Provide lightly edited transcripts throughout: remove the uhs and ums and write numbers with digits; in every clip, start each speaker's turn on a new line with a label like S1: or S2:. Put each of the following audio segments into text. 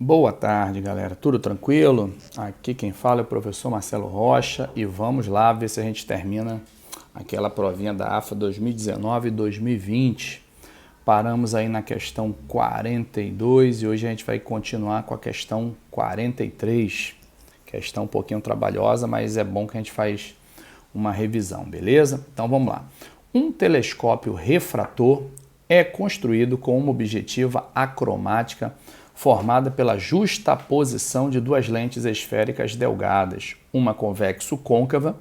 S1: Boa tarde, galera. Tudo tranquilo? Aqui quem fala é o professor Marcelo Rocha e vamos lá ver se a gente termina aquela provinha da AFA 2019 e 2020. Paramos aí na questão 42 e hoje a gente vai continuar com a questão 43. Questão um pouquinho trabalhosa, mas é bom que a gente faz uma revisão, beleza? Então vamos lá. Um telescópio refrator é construído com uma objetiva acromática formada pela justaposição de duas lentes esféricas delgadas, uma convexo-côncava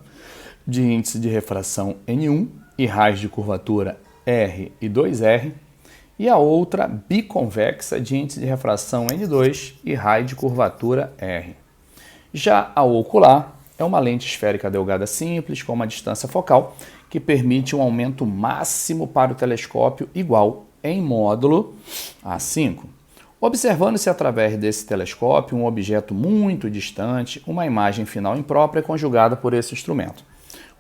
S1: de índice de refração N1 e raios de curvatura R e 2R, e a outra biconvexa de índice de refração N2 e raio de curvatura R. Já a ocular é uma lente esférica delgada simples com uma distância focal que permite um aumento máximo para o telescópio igual em módulo A5. Observando-se através desse telescópio um objeto muito distante, uma imagem final imprópria é conjugada por esse instrumento.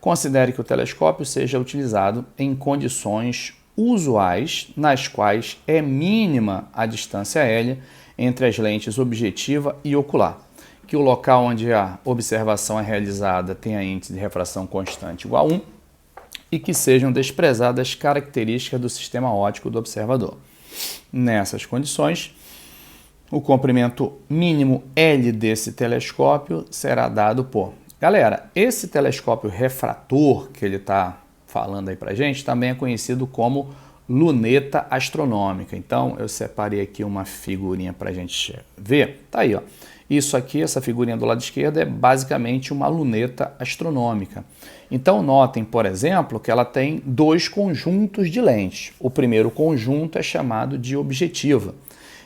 S1: Considere que o telescópio seja utilizado em condições usuais, nas quais é mínima a distância L entre as lentes objetiva e ocular, que o local onde a observação é realizada tenha índice de refração constante igual a 1 e que sejam desprezadas características do sistema óptico do observador. Nessas condições, o comprimento mínimo L desse telescópio será dado por... Galera, esse telescópio refrator que ele está falando aí pra gente também é conhecido como luneta astronômica. Então, eu separei aqui uma figurinha pra gente ver. Tá aí, ó. Isso aqui, essa figurinha do lado esquerdo, é basicamente uma luneta astronômica. Então, notem, por exemplo, que ela tem dois conjuntos de lentes. O primeiro conjunto é chamado de objetiva.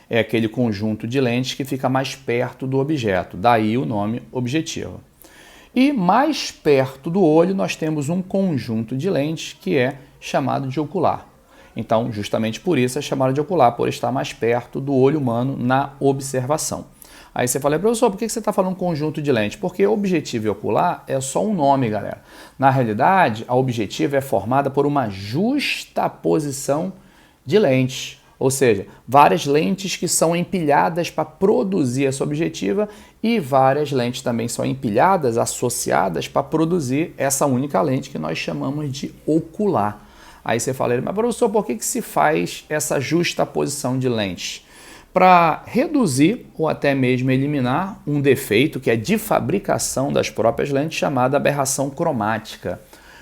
S1: É aquele conjunto de lentes que fica mais perto do objeto, daí o nome objetiva. E mais perto do olho nós temos um conjunto de lentes que é chamado de ocular. Então, justamente por isso é chamado de ocular, por estar mais perto do olho humano na observação. Aí você fala, professor, por que você está falando conjunto de lentes? Porque objetivo e ocular é só um nome, galera. Na realidade, a objetiva é formada por uma justaposição de lentes. Ou seja, várias lentes que são empilhadas para produzir essa objetiva e várias lentes também são empilhadas, associadas para produzir essa única lente que nós chamamos de ocular. Aí você fala, mas professor, por que se faz essa justaposição de lentes? Para reduzir ou até mesmo eliminar um defeito que é de fabricação das próprias lentes chamada aberração cromática.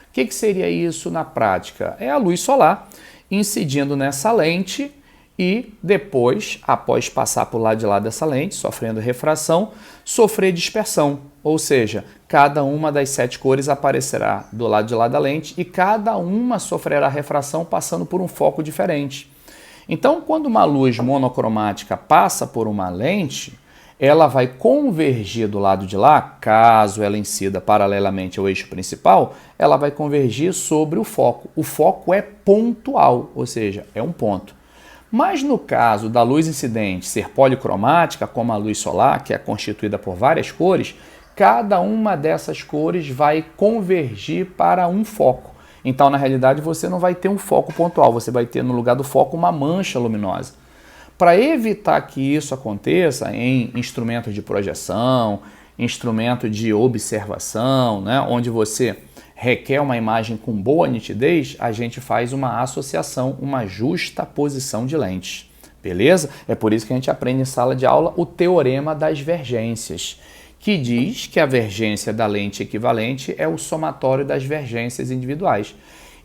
S1: O que seria isso na prática? É a luz solar incidindo nessa lente e depois, após passar por lado de lá dessa lente, sofrendo refração, sofrer dispersão. Ou seja, cada uma das 7 cores aparecerá do lado de lá da lente e cada uma sofrerá refração passando por um foco diferente. Então, quando uma luz monocromática passa por uma lente, ela vai convergir do lado de lá, caso ela incida paralelamente ao eixo principal, ela vai convergir sobre o foco. O foco é pontual, ou seja, é um ponto. Mas no caso da luz incidente ser policromática, como a luz solar, que é constituída por várias cores, cada uma dessas cores vai convergir para um foco. Então, na realidade, você não vai ter um foco pontual, você vai ter no lugar do foco uma mancha luminosa. Para evitar que isso aconteça em instrumentos de projeção, instrumento de observação, né, onde você requer uma imagem com boa nitidez, a gente faz uma associação, uma justaposição de lentes, beleza? É por isso que a gente aprende em sala de aula o teorema das vergências, que diz que a vergência da lente equivalente é o somatório das vergências individuais.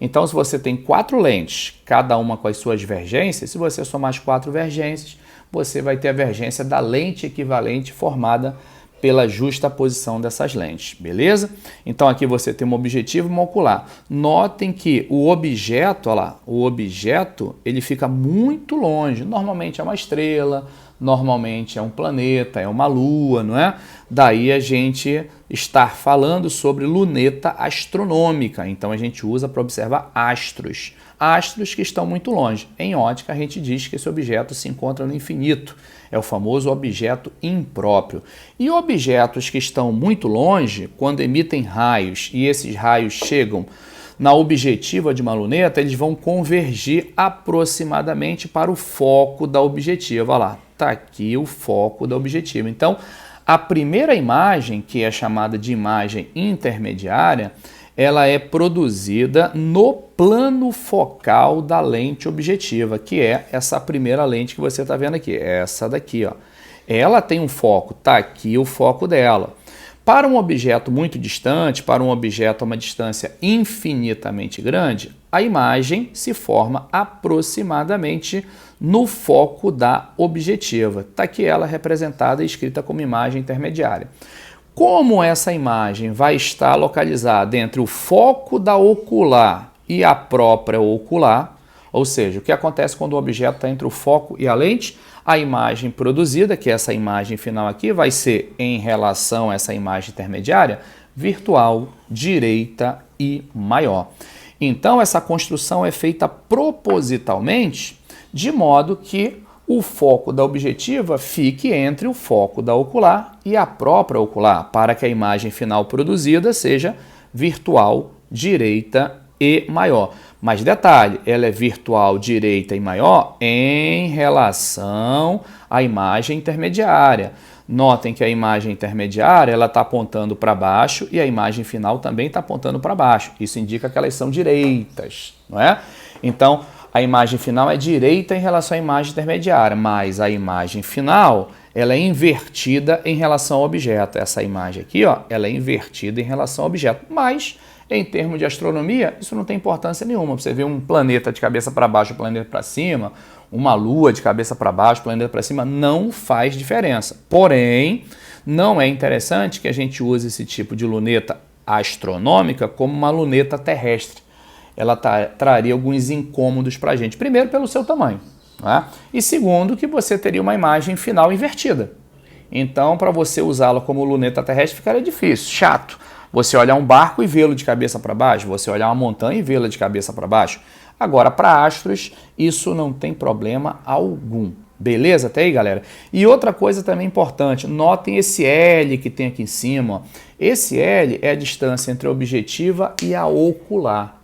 S1: Então, se você tem 4 lentes, cada uma com as suas vergências, se você somar as 4 vergências, você vai ter a vergência da lente equivalente formada pela justaposição dessas lentes, beleza? Então aqui você tem um objetivo e uma ocular. Notem que o objeto, olha lá, o objeto ele fica muito longe, normalmente é uma estrela, normalmente é um planeta, é uma lua, não é? Daí a gente estar falando sobre luneta astronômica, então a gente usa para observar astros. Astros que estão muito longe. Em ótica a gente diz que esse objeto se encontra no infinito, é o famoso objeto impróprio. E objetos que estão muito longe, quando emitem raios e esses raios chegam na objetiva de uma luneta, eles vão convergir aproximadamente para o foco da objetiva. Olha lá, está aqui o foco da objetiva. Então, a primeira imagem, que é chamada de imagem intermediária, ela é produzida no plano focal da lente objetiva, que é essa primeira lente que você está vendo aqui, essa daqui, ó. Ela tem um foco, está aqui o foco dela. Para um objeto muito distante, para um objeto a uma distância infinitamente grande, a imagem se forma aproximadamente no foco da objetiva. Está aqui ela representada e escrita como imagem intermediária. Como essa imagem vai estar localizada entre o foco da ocular e a própria ocular, ou seja, o que acontece quando o objeto está entre o foco e a lente? A imagem produzida, que é essa imagem final aqui, vai ser, em relação a essa imagem intermediária, virtual, direita e maior. Então, essa construção é feita propositalmente, de modo que o foco da objetiva fique entre o foco da ocular e a própria ocular, para que a imagem final produzida seja virtual, direita e maior. Mas detalhe, ela é virtual, direita e maior em relação à imagem intermediária. Notem que a imagem intermediária ela está apontando para baixo e a imagem final também está apontando para baixo. Isso indica que elas são direitas, não é? Então, a imagem final é direita em relação à imagem intermediária, mas a imagem final ela é invertida em relação ao objeto. Essa imagem aqui, ó, ela é invertida em relação ao objeto, mas em termos de astronomia, isso não tem importância nenhuma. Você vê um planeta de cabeça para baixo, um planeta para cima, uma lua de cabeça para baixo, um planeta para cima, não faz diferença. Porém, não é interessante que a gente use esse tipo de luneta astronômica como uma luneta terrestre. Ela traria alguns incômodos para a gente. Primeiro, pelo seu tamanho, né? E segundo, que você teria uma imagem final invertida. Então, para você usá-la como luneta terrestre, ficaria difícil, chato. Você olhar um barco e vê-lo de cabeça para baixo, você olhar uma montanha e vê-la de cabeça para baixo. Agora, para astros, isso não tem problema algum. Beleza até aí, galera? E outra coisa também importante, notem esse L que tem aqui em cima. Ó. Esse L é a distância entre a objetiva e a ocular.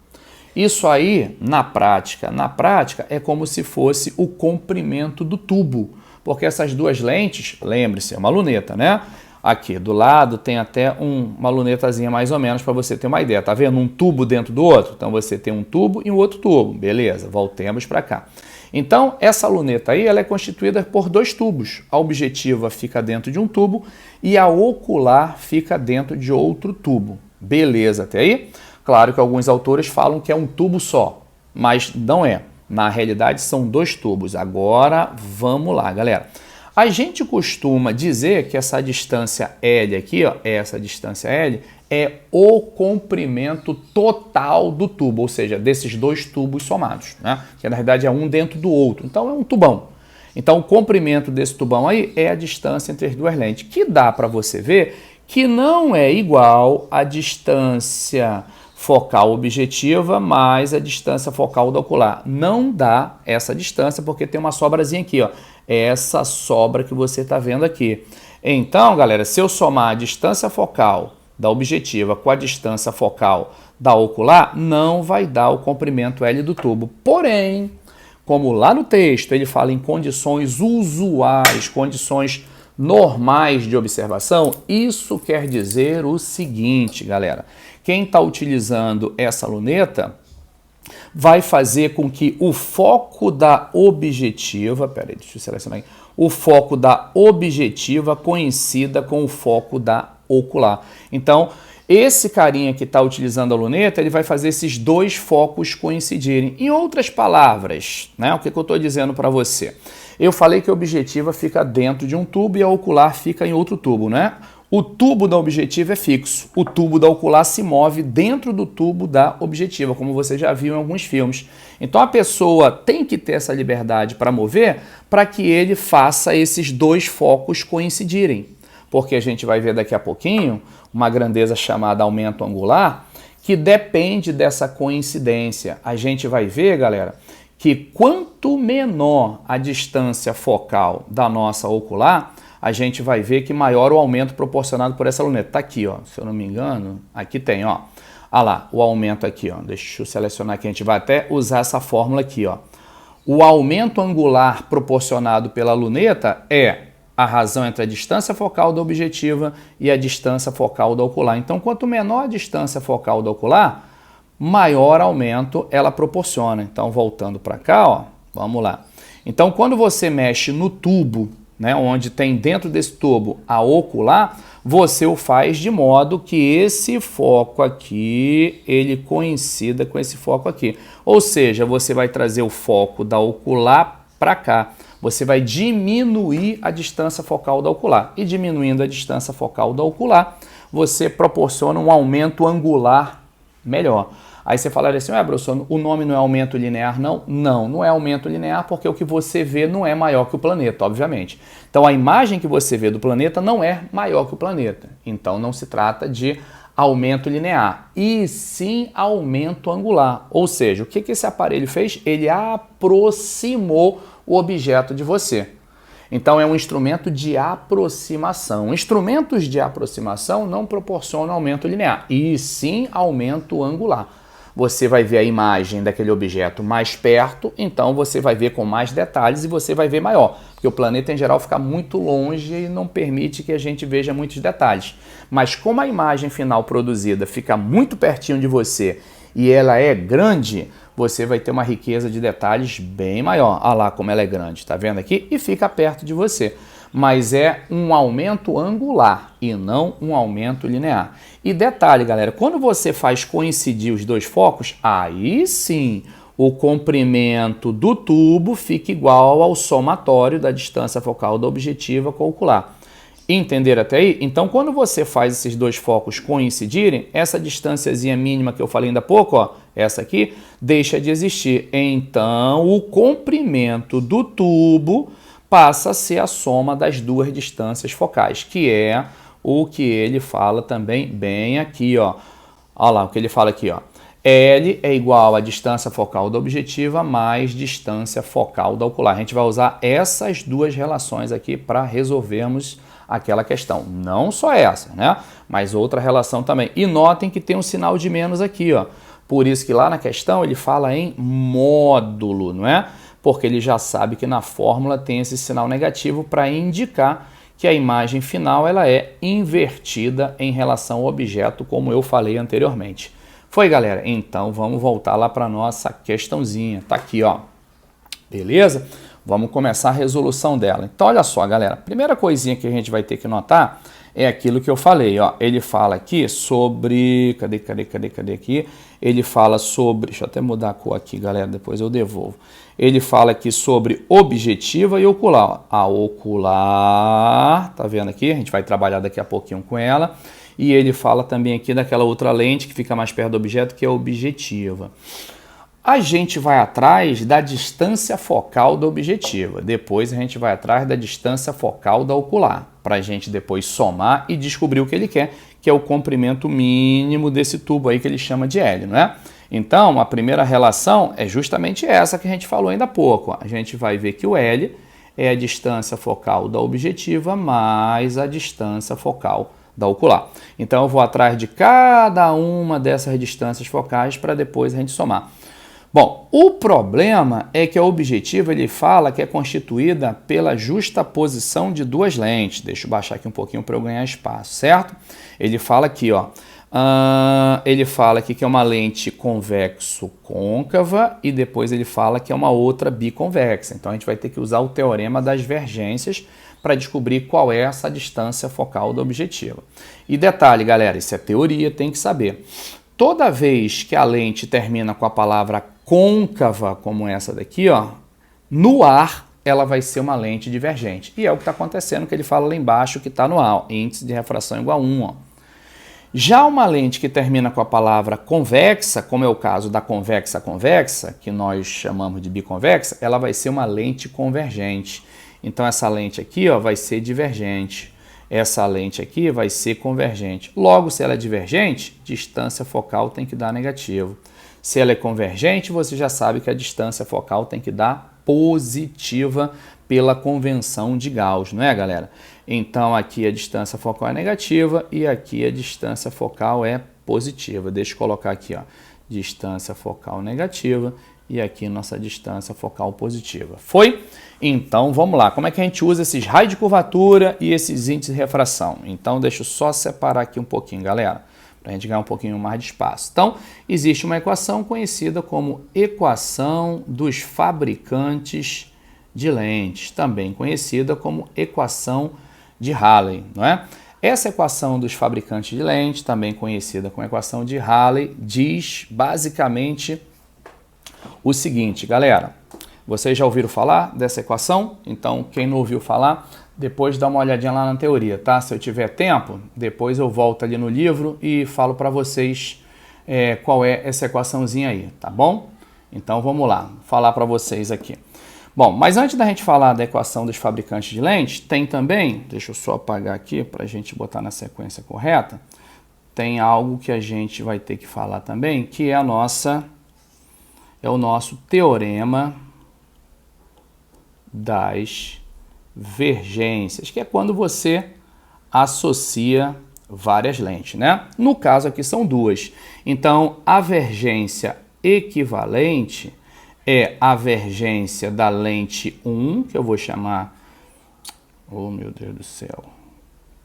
S1: Isso aí, na prática é como se fosse o comprimento do tubo, porque essas duas lentes, lembre-se, é uma luneta, né? Aqui do lado tem até uma lunetazinha mais ou menos para você ter uma ideia. Tá vendo? Um tubo dentro do outro. Então você tem um tubo e um outro tubo. Beleza, voltemos para cá. Então essa luneta aí ela é constituída por dois tubos. A objetiva fica dentro de um tubo e a ocular fica dentro de outro tubo. Beleza até aí? Claro que alguns autores falam que é um tubo só, mas não é. Na realidade são dois tubos. Agora vamos lá, galera. A gente costuma dizer que essa distância L aqui, ó, essa distância L, é o comprimento total do tubo, ou seja, desses dois tubos somados, né? Que na verdade é um dentro do outro, então é um tubão. Então o comprimento desse tubão aí é a distância entre as duas lentes, que dá para você ver que não é igual à distância focal objetiva mais a distância focal da ocular. Não dá essa distância porque tem uma sobrazinha aqui, ó. Essa sobra que você está vendo aqui. Então, galera, se eu somar a distância focal da objetiva com a distância focal da ocular, não vai dar o comprimento L do tubo. Porém, como lá no texto ele fala em condições usuais, condições normais de observação, isso quer dizer o seguinte, galera. Quem está utilizando essa luneta vai fazer com que o foco da objetiva, deixa eu selecionar aqui, o foco da objetiva coincida com o foco da ocular. Então, esse carinha que está utilizando a luneta, ele vai fazer esses dois focos coincidirem. Em outras palavras, né, o que eu estou dizendo para você? Eu falei que a objetiva fica dentro de um tubo e a ocular fica em outro tubo, né? O tubo da objetiva é fixo, o tubo da ocular se move dentro do tubo da objetiva, como você já viu em alguns filmes. Então a pessoa tem que ter essa liberdade para mover para que ele faça esses dois focos coincidirem. Porque a gente vai ver daqui a pouquinho uma grandeza chamada aumento angular que depende dessa coincidência. A gente vai ver, galera, que quanto menor a distância focal da nossa ocular, a gente vai ver que maior o aumento proporcionado por essa luneta. Está aqui, ó, se eu não me engano, aqui tem, ó. Ah lá, o aumento aqui, ó. Deixa eu selecionar aqui, a gente vai até usar essa fórmula aqui, ó. O aumento angular proporcionado pela luneta é a razão entre a distância focal da objetiva e a distância focal da ocular. Então, quanto menor a distância focal da ocular, maior aumento ela proporciona. Então, voltando para cá, ó, vamos lá. Então, quando você mexe no tubo, né, onde tem dentro desse tubo a ocular, você o faz de modo que esse foco aqui, ele coincida com esse foco aqui. Ou seja, você vai trazer o foco da ocular para cá. Você vai diminuir a distância focal da ocular. E diminuindo a distância focal da ocular, você proporciona um aumento angular melhor. Aí você falaria assim, professor, o nome não é aumento linear, não? Não, não é aumento linear porque o que você vê não é maior que o planeta, obviamente. Então a imagem que você vê do planeta não é maior que o planeta. Então não se trata de aumento linear, e sim aumento angular. Ou seja, o que esse aparelho fez? Ele aproximou o objeto de você. Então é um instrumento de aproximação. Instrumentos de aproximação não proporcionam aumento linear, e sim aumento angular. Você vai ver a imagem daquele objeto mais perto, então você vai ver com mais detalhes e você vai ver maior, porque o planeta em geral fica muito longe e não permite que a gente veja muitos detalhes. Mas como a imagem final produzida fica muito pertinho de você e ela é grande, você vai ter uma riqueza de detalhes bem maior. Olha lá como ela é grande, tá vendo aqui? E fica perto de você. Mas é um aumento angular e não um aumento linear. E detalhe, galera, quando você faz coincidir os dois focos, aí sim o comprimento do tubo fica igual ao somatório da distância focal da objetiva com a ocular. Entenderam até aí? Então, quando você faz esses dois focos coincidirem, essa distânciazinha mínima que eu falei ainda há pouco, ó, essa aqui, deixa de existir. Então, o comprimento do tubo passa a ser a soma das duas distâncias focais, que é o que ele fala também bem aqui, ó. Olha lá o que ele fala aqui, ó. L é igual à distância focal da objetiva mais distância focal da ocular. A gente vai usar essas duas relações aqui para resolvermos aquela questão. Não só essa, né? Mas outra relação também. E notem que tem um sinal de menos aqui, ó. Por isso que lá na questão ele fala em módulo, não é? Porque ele já sabe que na fórmula tem esse sinal negativo para indicar que a imagem final ela é invertida em relação ao objeto, como eu falei anteriormente. Foi, galera? Então vamos voltar lá para a nossa questãozinha. Tá aqui, ó. Beleza? Vamos começar a resolução dela. Então, olha só, galera. Primeira coisinha que a gente vai ter que notar é aquilo que eu falei, ó. Ele fala aqui sobre... Cadê aqui? Ele fala sobre... Deixa eu até mudar a cor aqui, galera, depois eu devolvo. Ele fala aqui sobre objetiva e ocular. A ocular, tá vendo aqui? A gente vai trabalhar daqui a pouquinho com ela. E ele fala também aqui daquela outra lente que fica mais perto do objeto, que é a objetiva. A gente vai atrás da distância focal da objetiva. Depois a gente vai atrás da distância focal da ocular, para a gente depois somar e descobrir o que ele quer, que é o comprimento mínimo desse tubo aí que ele chama de L, não é? Então, a primeira relação é justamente essa que a gente falou ainda há pouco. A gente vai ver que o L é a distância focal da objetiva mais a distância focal da ocular. Então, eu vou atrás de cada uma dessas distâncias focais para depois a gente somar. Bom, o problema é que a objetiva ele fala que é constituída pela justaposição de duas lentes. Deixa eu baixar aqui um pouquinho para eu ganhar espaço, certo? Ele fala aqui, ó. Ele fala aqui que é uma lente convexo-côncava e depois ele fala que é uma outra biconvexa. Então a gente vai ter que usar o teorema das divergências para descobrir qual é essa distância focal da objetiva. E detalhe, galera, isso é teoria, tem que saber. Toda vez que a lente termina com a palavra côncava, como essa daqui, ó, no ar ela vai ser uma lente divergente. E é o que está acontecendo, que ele fala lá embaixo que está no ar, índice de refração igual a 1. Ó. Já uma lente que termina com a palavra convexa, como é o caso da convexa-convexa, que nós chamamos de biconvexa, ela vai ser uma lente convergente. Então essa lente aqui, ó, vai ser divergente. Essa lente aqui vai ser convergente. Logo, se ela é divergente, distância focal tem que dar negativo. Se ela é convergente, você já sabe que a distância focal tem que dar positiva pela convenção de Gauss, não é, galera? Então, aqui a distância focal é negativa e aqui a distância focal é positiva. Deixa eu colocar aqui, ó, distância focal negativa e aqui nossa distância focal positiva. Foi? Então, vamos lá. Como é que a gente usa esses raios de curvatura e esses índices de refração? Então, deixa eu só separar aqui um pouquinho, galera, para a gente ganhar um pouquinho mais de espaço. Então, existe uma equação conhecida como equação dos fabricantes de lentes, também conhecida como equação de Rayleigh, não é? Essa equação dos fabricantes de lentes, também conhecida como equação de Rayleigh, diz basicamente o seguinte, galera. Vocês já ouviram falar dessa equação? Então, quem não ouviu falar, depois dá uma olhadinha lá na teoria, tá? Se eu tiver tempo, depois eu volto ali no livro e falo para vocês qual é essa equaçãozinha aí, tá bom? Então, vamos lá, falar para vocês aqui. Bom, mas antes da gente falar da equação dos fabricantes de lentes, tem também, deixa eu só apagar aqui para a gente botar na sequência correta, tem algo que a gente vai ter que falar também, que é o nosso teorema das vergências, que é quando você associa várias lentes, né? No caso aqui são duas. Então, a vergência equivalente é a vergência da lente 1, que eu vou chamar... Oh, meu Deus do céu.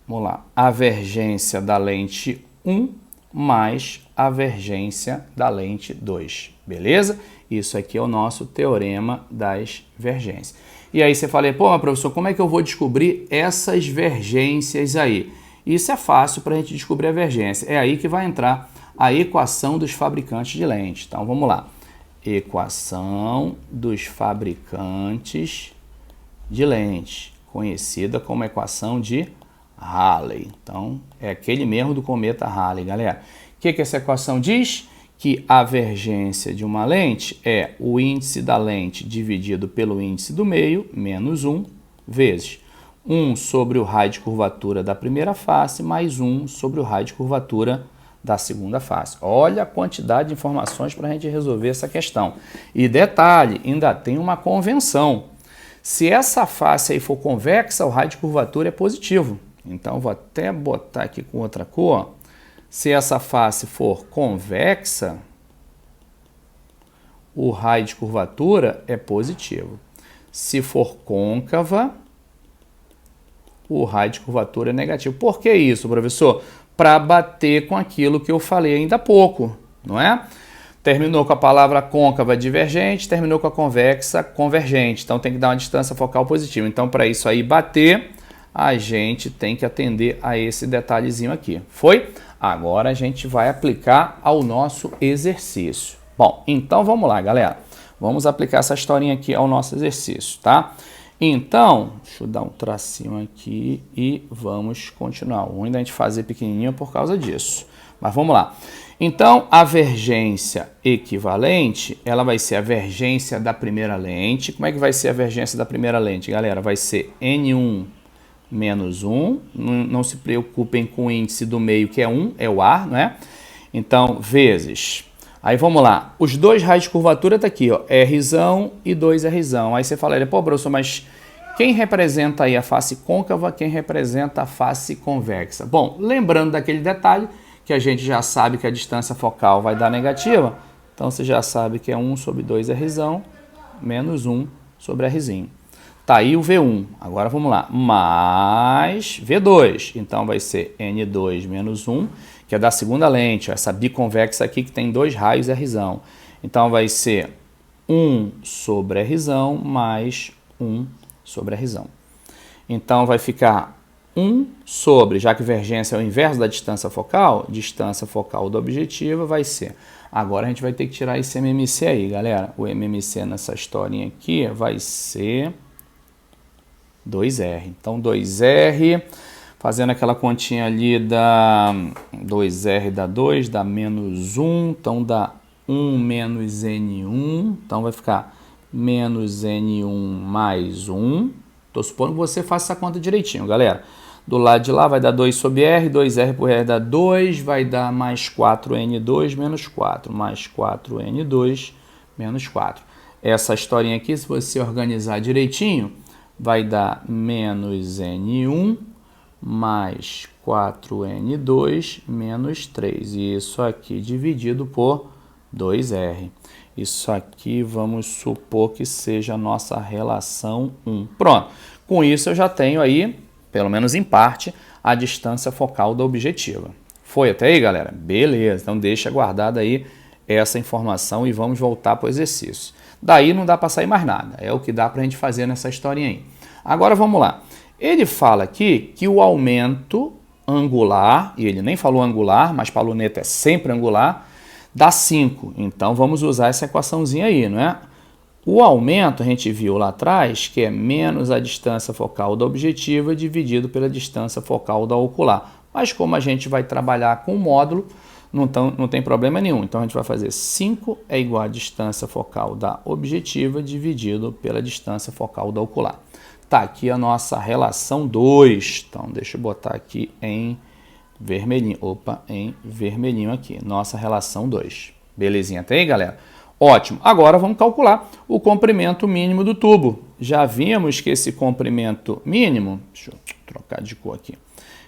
S1: Vamos lá. A vergência da lente 1 mais a vergência da lente 2. Beleza? Isso aqui é o nosso teorema das vergências. E aí você fala, pô, mas professor, como é que eu vou descobrir essas vergências aí? Isso é fácil para a gente descobrir a vergência. É aí que vai entrar a equação dos fabricantes de lentes. Então, vamos lá. Equação dos fabricantes de lentes, conhecida como equação de Rayleigh. Então, é aquele mesmo do cometa Halley, galera. O que essa equação diz? Que a vergência de uma lente é o índice da lente dividido pelo índice do meio, menos 1, vezes 1 sobre o raio de curvatura da primeira face, mais 1 sobre o raio de curvatura da segunda face. Olha a quantidade de informações para a gente resolver essa questão. E detalhe, ainda tem uma convenção. Se essa face aí for convexa, o raio de curvatura é positivo. Então, vou até botar aqui com outra cor. Se essa face for convexa, o raio de curvatura é positivo. Se for côncava, o raio de curvatura é negativo. Por que isso, professor? Para bater com aquilo que eu falei ainda há pouco, não é? Terminou com a palavra côncava divergente, terminou com a convexa convergente. Então, tem que dar uma distância focal positiva. Então, para isso aí bater, a gente tem que atender a esse detalhezinho aqui. Foi? Agora a gente vai aplicar ao nosso exercício. Bom, então vamos lá, galera. Vamos aplicar essa historinha aqui ao nosso exercício, tá? Então, deixa eu dar um tracinho aqui e vamos continuar. O ruim da gente fazer pequenininho por causa disso. Mas vamos lá. Então, a vergência equivalente, ela vai ser a vergência da primeira lente. Como é que vai ser a vergência da primeira lente, galera? Vai ser N1 menos 1. Não se preocupem com o índice do meio, que é 1, é o ar, não é? Então, vezes... Aí vamos lá, os dois raios de curvatura tá aqui, ó, Rzão e 2Rzão. Aí você fala, pô, professor, mas quem representa aí a face côncava, quem representa a face convexa? Bom, lembrando daquele detalhe que a gente já sabe que a distância focal vai dar negativa, então você já sabe que é 1 sobre 2Rzão menos 1 sobre Rzinho. Tá aí o V1, agora vamos lá, mais V2, então vai ser N2 menos 1, que é da segunda lente, ó, essa biconvexa aqui que tem dois raios Rzão. Então vai ser 1 sobre Rzão mais 1 sobre Rzão. Então vai ficar 1 sobre, já que vergência é o inverso da distância focal do objetivo vai ser. Agora a gente vai ter que tirar esse MMC aí, galera. O MMC nessa historinha aqui vai ser 2R. Então 2R... Fazendo aquela continha ali da 2R dá 2, dá menos 1, então dá 1 menos N1, então vai ficar menos N1 mais 1. Estou supondo que você faça essa conta direitinho, galera. Do lado de lá vai dar 2 sobre R, 2R por R dá 2, vai dar mais 4N2 menos 4, mais 4N2 menos 4. Essa historinha aqui, se você organizar direitinho, vai dar menos N1 mais 4N2 menos 3. E isso aqui dividido por 2R. Isso aqui vamos supor que seja a nossa relação 1. Pronto. Com isso eu já tenho aí, pelo menos em parte, a distância focal da objetiva. Foi até aí, galera? Beleza. Então deixa guardada aí essa informação e vamos voltar para o exercício. Daí não dá para sair mais nada. É o que dá para a gente fazer nessa historinha aí. Agora vamos lá. Ele fala aqui que o aumento angular, e ele nem falou angular, mas para a luneta é sempre angular, dá 5. Então vamos usar essa equaçãozinha aí, não é? O aumento a gente viu lá atrás que é menos a distância focal da objetiva dividido pela distância focal da ocular. Mas como a gente vai trabalhar com o módulo, não tem problema nenhum. Então a gente vai fazer 5 é igual a distância focal da objetiva dividido pela distância focal da ocular. Tá aqui a nossa relação 2. Então deixa eu botar aqui em vermelhinho. Opa, em vermelhinho aqui. Nossa relação 2. Belezinha até aí, galera? Ótimo. Agora vamos calcular o comprimento mínimo do tubo. Já vimos que esse comprimento mínimo, deixa eu trocar de cor aqui.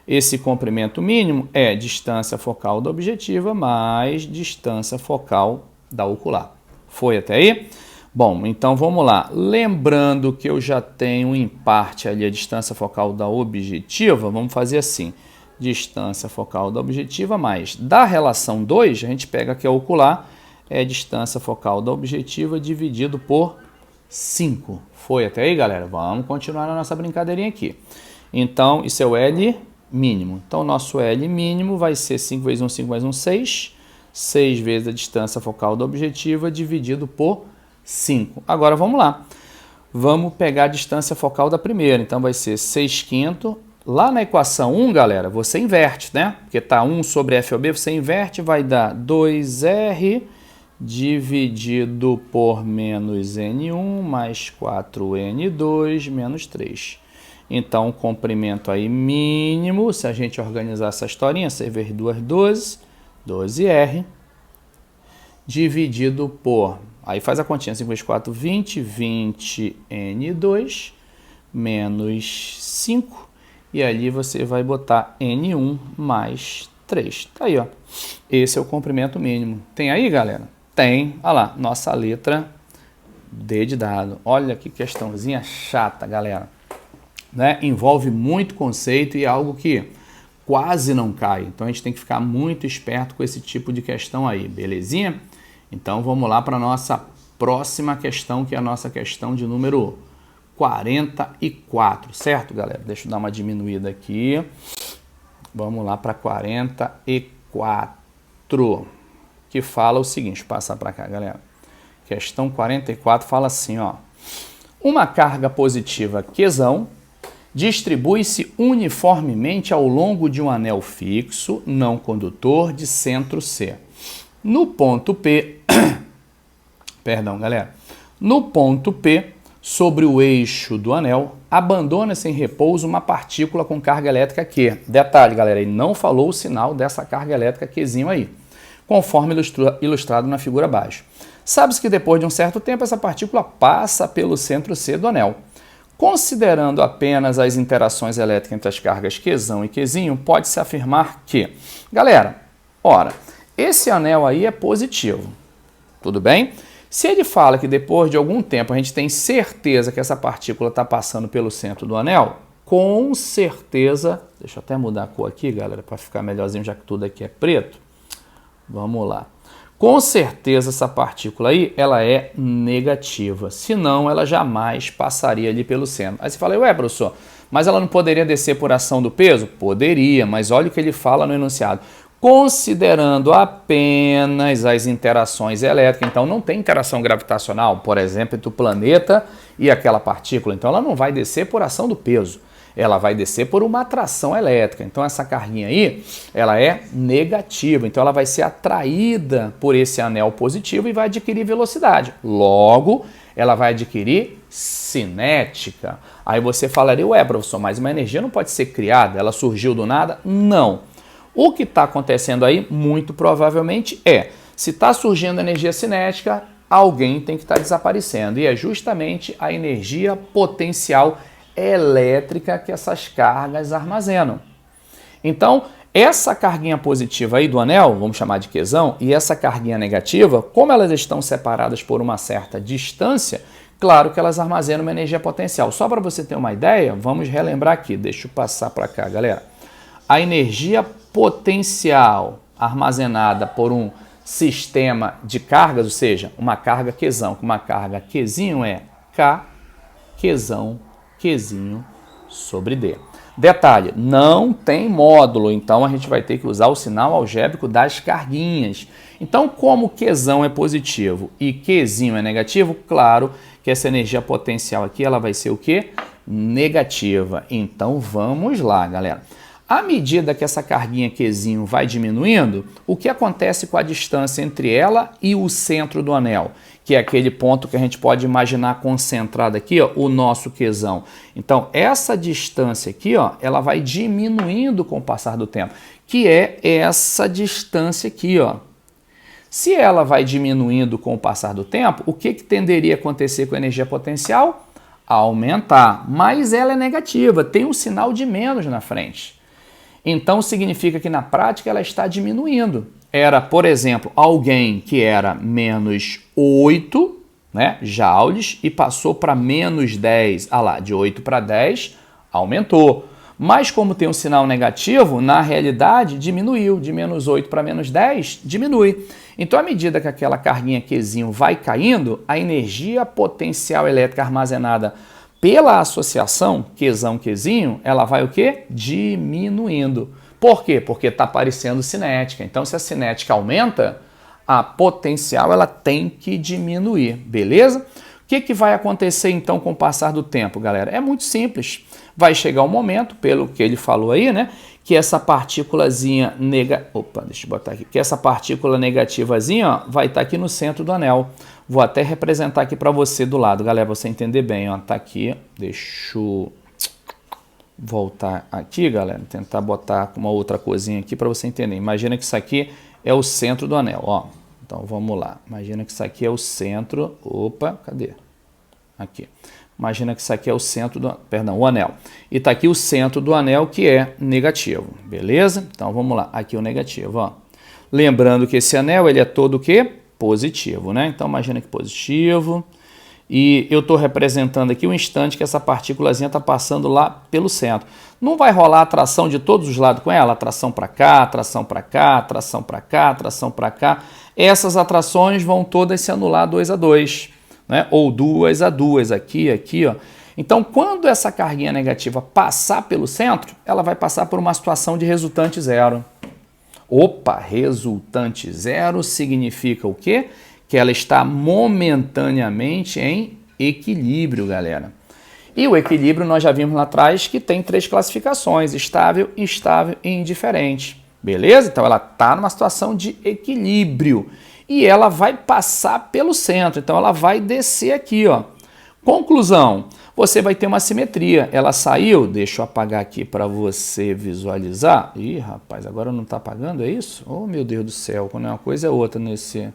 S1: Esse comprimento mínimo é distância focal da objetiva mais distância focal da ocular. Foi até aí? Bom, então vamos lá. Lembrando que eu já tenho em parte ali a distância focal da objetiva, vamos fazer assim. Distância focal da objetiva mais da relação 2, a gente pega aqui a ocular, é distância focal da objetiva dividido por 5. Foi até aí, galera? Vamos continuar na nossa brincadeirinha aqui. Então, isso é o L mínimo. Então, o nosso L mínimo vai ser 5 vezes 1, 5 mais 1, 6. 6 vezes a distância focal da objetiva dividido por 5. Agora, vamos lá. Vamos pegar a distância focal da primeira. Então, vai ser 6/5. Lá na equação 1, galera, você inverte, né? Porque está 1 sobre FOB, você inverte, vai dar 2R dividido por menos N1 mais 4N2 menos 3. Então, o comprimento aí mínimo, se a gente organizar essa historinha, 6 vezes 2, 12, 12R, dividido por, aí faz a continha, 5 vezes 4, 20, 20N2 menos 5, e ali você vai botar N1 mais 3. Tá aí, ó. Esse é o comprimento mínimo. Tem aí, galera? Tem. Olha lá, nossa letra D de dado. Olha que questãozinha chata, galera. Né? Envolve muito conceito e é algo que quase não cai. Então a gente tem que ficar muito esperto com esse tipo de questão aí, belezinha? Então vamos lá para a nossa próxima questão, que é a nossa questão de número 44, certo, galera? Deixa eu dar uma diminuída aqui. Vamos lá para 44, que fala o seguinte, vou passar para cá, galera. Questão 44 fala assim, ó. Uma carga positiva Qzão distribui-se uniformemente ao longo de um anel fixo, não condutor, de centro C. No ponto P, perdão, galera, no ponto P, sobre o eixo do anel, abandona-se em repouso uma partícula com carga elétrica Q. Detalhe, galera, ele não falou o sinal dessa carga elétrica Qzinho aí, conforme ilustrado na figura abaixo. Sabe-se que depois de um certo tempo essa partícula passa pelo centro C do anel. Considerando apenas as interações elétricas entre as cargas Qzão e Qzinho, pode-se afirmar que, galera, ora, esse anel aí é positivo, tudo bem? Se ele fala que depois de algum tempo a gente tem certeza que essa partícula está passando pelo centro do anel, com certeza, deixa eu até mudar a cor aqui, galera, para ficar melhorzinho, já que tudo aqui é preto. Vamos lá. Com certeza essa partícula aí, ela é negativa, senão ela jamais passaria ali pelo centro. Aí você fala, ué, professor, mas ela não poderia descer por ação do peso? Poderia, mas olha o que ele fala no enunciado. Considerando apenas as interações elétricas, então não tem interação gravitacional, por exemplo, entre o planeta e aquela partícula, então ela não vai descer por ação do peso. Ela vai descer por uma atração elétrica. Então essa carguinha aí, ela é negativa. Então ela vai ser atraída por esse anel positivo e vai adquirir velocidade. Logo, ela vai adquirir cinética. Aí você falaria, ué, professor, mas uma energia não pode ser criada? Ela surgiu do nada? Não. O que está acontecendo aí, muito provavelmente, se está surgindo energia cinética, alguém tem que estar desaparecendo. E é justamente a energia potencial elétrica que essas cargas armazenam. Então, essa carguinha positiva aí do anel, vamos chamar de Qzão, e essa carguinha negativa, como elas estão separadas por uma certa distância, claro que elas armazenam uma energia potencial. Só para você ter uma ideia, vamos relembrar aqui. Deixa eu passar para cá, galera. A energia potencial armazenada por um sistema de cargas, ou seja, uma carga Qzão com uma carga Qzinho é K, Qzão, Qzinho sobre D. Detalhe, não tem módulo, então a gente vai ter que usar o sinal algébrico das carguinhas. Então, como Qzão é positivo e Qzinho é negativo, claro que essa energia potencial aqui ela vai ser o quê? Negativa. Então, vamos lá, galera. À medida que essa carguinha Qzinho vai diminuindo, o que acontece com a distância entre ela e o centro do anel? Que é aquele ponto que a gente pode imaginar concentrado aqui, ó, o nosso Qzão. Então, essa distância aqui, ó, ela vai diminuindo com o passar do tempo, que é essa distância aqui, ó. Se ela vai diminuindo com o passar do tempo, o que tenderia a acontecer com a energia potencial? Aumentar, mas ela é negativa, tem um sinal de menos na frente. Então, significa que na prática ela está diminuindo. Era, por exemplo, alguém que era menos 8, né, joules e passou para menos 10. Ah lá, de 8 para 10 aumentou. Mas como tem um sinal negativo, na realidade diminuiu. De menos 8 para menos 10, diminui. Então, à medida que aquela carguinha Qzinho vai caindo, a energia potencial elétrica armazenada pela associação Qzão-Qzinho, ela vai o quê? Diminuindo. Por quê? Porque está aparecendo cinética. Então, se a cinética aumenta, a potencial ela tem que diminuir, beleza? O que vai acontecer então com o passar do tempo, galera? É muito simples. Vai chegar um momento, pelo que ele falou aí, né? Que essa partículazinha que essa partícula negativazinha, ó, vai estar aqui no centro do anel. Vou até representar aqui para você do lado, galera, pra você entender bem, ó. Tá aqui, deixa eu voltar aqui, galera, tentar botar uma outra coisinha aqui para você entender. Imagina que isso aqui é o centro do anel, ó. Então vamos lá. Imagina que isso aqui é o centro. Opa, cadê? Aqui. Imagina que isso aqui é o centro do, perdão, o anel. E tá aqui o centro do anel que é negativo, beleza? Então vamos lá, aqui o negativo, ó. Lembrando que esse anel ele é todo o quê? Positivo, né? Então imagina que positivo. E eu estou representando aqui o instante que essa partículazinha está passando lá pelo centro. Não vai rolar atração de todos os lados com ela? Atração para cá, atração para cá, atração para cá, atração para cá. Essas atrações vão todas se anular 2 a 2, né? Ou 2 a 2, aqui, aqui, ó. Então, quando essa carguinha negativa passar pelo centro, ela vai passar por uma situação de resultante zero. Opa, resultante zero significa o quê? Que ela está momentaneamente em equilíbrio, galera. E o equilíbrio nós já vimos lá atrás que tem 3 classificações, estável, instável e indiferente. Beleza? Então ela está numa situação de equilíbrio e ela vai passar pelo centro, então ela vai descer aqui, ó. Conclusão, você vai ter uma simetria. Ela saiu, deixa eu apagar aqui para você visualizar. Ih, rapaz, agora não está apagando, é isso? Oh, meu Deus do céu, quando é uma coisa é outra nesse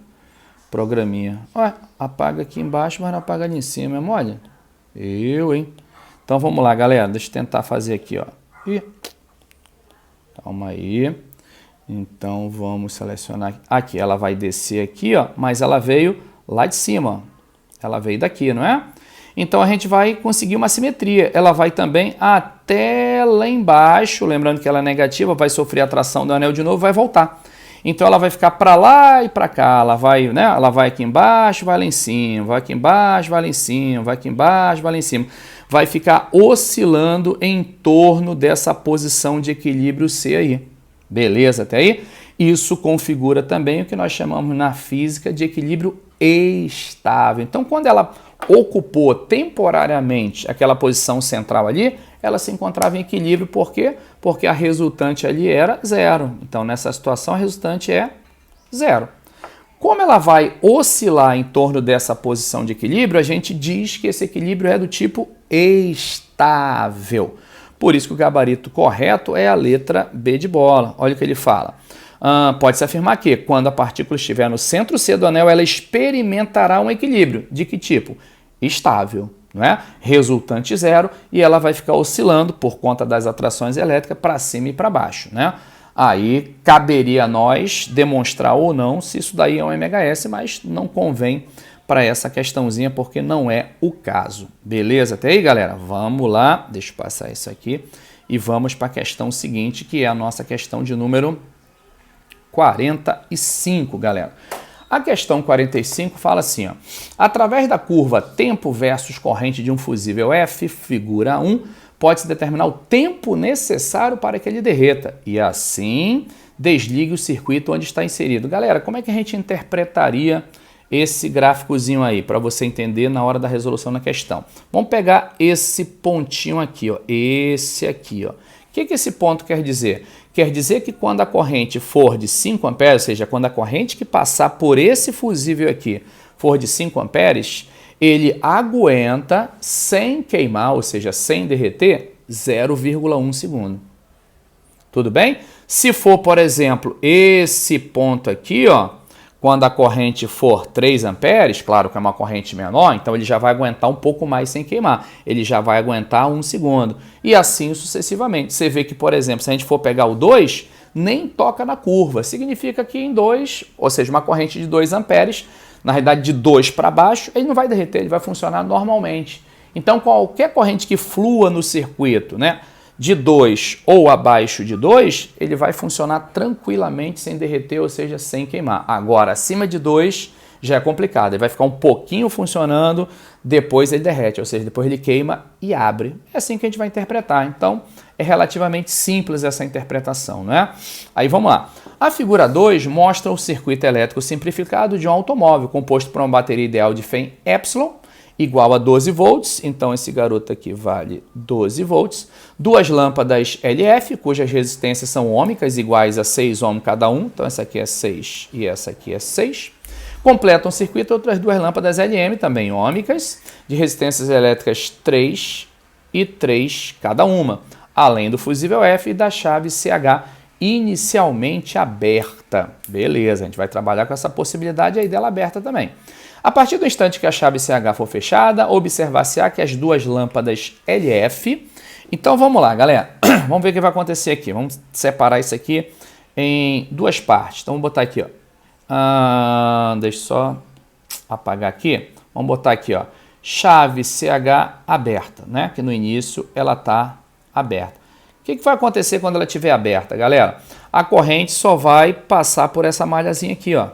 S1: programinha. Ó, apaga aqui embaixo, mas não apaga ali em cima, é mole? Hein? Então vamos lá, galera, deixa eu tentar fazer aqui, ó. Ih, calma aí. Então vamos selecionar aqui. Ela vai descer aqui, ó, mas ela veio lá de cima, ó. Ela veio daqui, não é? Então a gente vai conseguir uma simetria. Ela vai também até lá embaixo, lembrando que ela é negativa, vai sofrer atração do anel de novo, vai voltar. Então ela vai ficar para lá e para cá, ela vai, né? Ela vai aqui embaixo, vai lá em cima, vai aqui embaixo, vai lá em cima, vai aqui embaixo, vai lá em cima. Vai ficar oscilando em torno dessa posição de equilíbrio C aí. Beleza até aí? Isso configura também o que nós chamamos na física de equilíbrio estável. Então, quando ela ocupou temporariamente aquela posição central ali, ela se encontrava em equilíbrio. Por quê? Porque a resultante ali era zero. Então, nessa situação, a resultante é zero. Como ela vai oscilar em torno dessa posição de equilíbrio, a gente diz que esse equilíbrio é do tipo estável. Por isso que o gabarito correto é a letra B de bola. Olha o que ele fala. Pode-se afirmar que, quando a partícula estiver no centro C do anel, ela experimentará um equilíbrio. De que tipo? Estável. não é? Resultante zero, e ela vai ficar oscilando por conta das atrações elétricas para cima e para baixo, né? Aí caberia a nós demonstrar ou não se isso daí é um MHS, mas não convém para essa questãozinha porque não é o caso. Beleza? Até aí, galera? Vamos lá, deixa eu passar isso aqui e vamos para a questão seguinte, que é a nossa questão de número 45, galera. A questão 45 fala assim, ó, através da curva tempo versus corrente de um fusível F, figura 1, pode-se determinar o tempo necessário para que ele derreta e assim desligue o circuito onde está inserido. Galera, como é que a gente interpretaria esse gráficozinho aí, para você entender na hora da resolução da questão? Vamos pegar esse pontinho aqui, ó, esse aqui, ó. O que esse ponto quer dizer? Quer dizer que quando a corrente for de 5 amperes, ou seja, quando a corrente que passar por esse fusível aqui for de 5 amperes, ele aguenta sem queimar, ou seja, sem derreter, 0,1 segundo. Tudo bem? Se for, por exemplo, esse ponto aqui, ó, quando a corrente for 3 amperes, claro que é uma corrente menor, então ele já vai aguentar um pouco mais sem queimar. Ele já vai aguentar 1 segundo. E assim sucessivamente. Você vê que, por exemplo, se a gente for pegar o 2, nem toca na curva. Significa que em 2, ou seja, uma corrente de 2 amperes, na realidade de 2 para baixo, ele não vai derreter, ele vai funcionar normalmente. Então qualquer corrente que flua no circuito, né, de 2 ou abaixo de 2, ele vai funcionar tranquilamente sem derreter, ou seja, sem queimar. Agora, acima de 2 já é complicado, ele vai ficar um pouquinho funcionando, depois ele derrete, ou seja, depois ele queima e abre. É assim que a gente vai interpretar. Então, é relativamente simples essa interpretação, não é? Aí vamos lá. A figura 2 mostra o circuito elétrico simplificado de um automóvel composto por uma bateria ideal de Fem Epsilon, igual a 12 volts, então esse garoto aqui vale 12 volts, duas lâmpadas LF, cujas resistências são ômicas, iguais a 6 ohm cada um, então essa aqui é 6 e essa aqui é 6. Completam o circuito outras duas lâmpadas LM, também ômicas, de resistências elétricas 3 e 3 cada uma, além do fusível F e da chave CH inicialmente aberta. Beleza, a gente vai trabalhar com essa possibilidade aí dela aberta também. A partir do instante que a chave CH for fechada, observar-se-á que as duas lâmpadas LF... Então vamos lá, galera. Vamos ver o que vai acontecer aqui. Vamos separar isso aqui em duas partes. Então vamos botar aqui, ó. Deixa eu só apagar aqui. Vamos botar aqui, ó. Chave CH aberta, né? Que no início ela está aberta. O que vai acontecer quando ela estiver aberta, galera? A corrente só vai passar por essa malhazinha aqui, ó.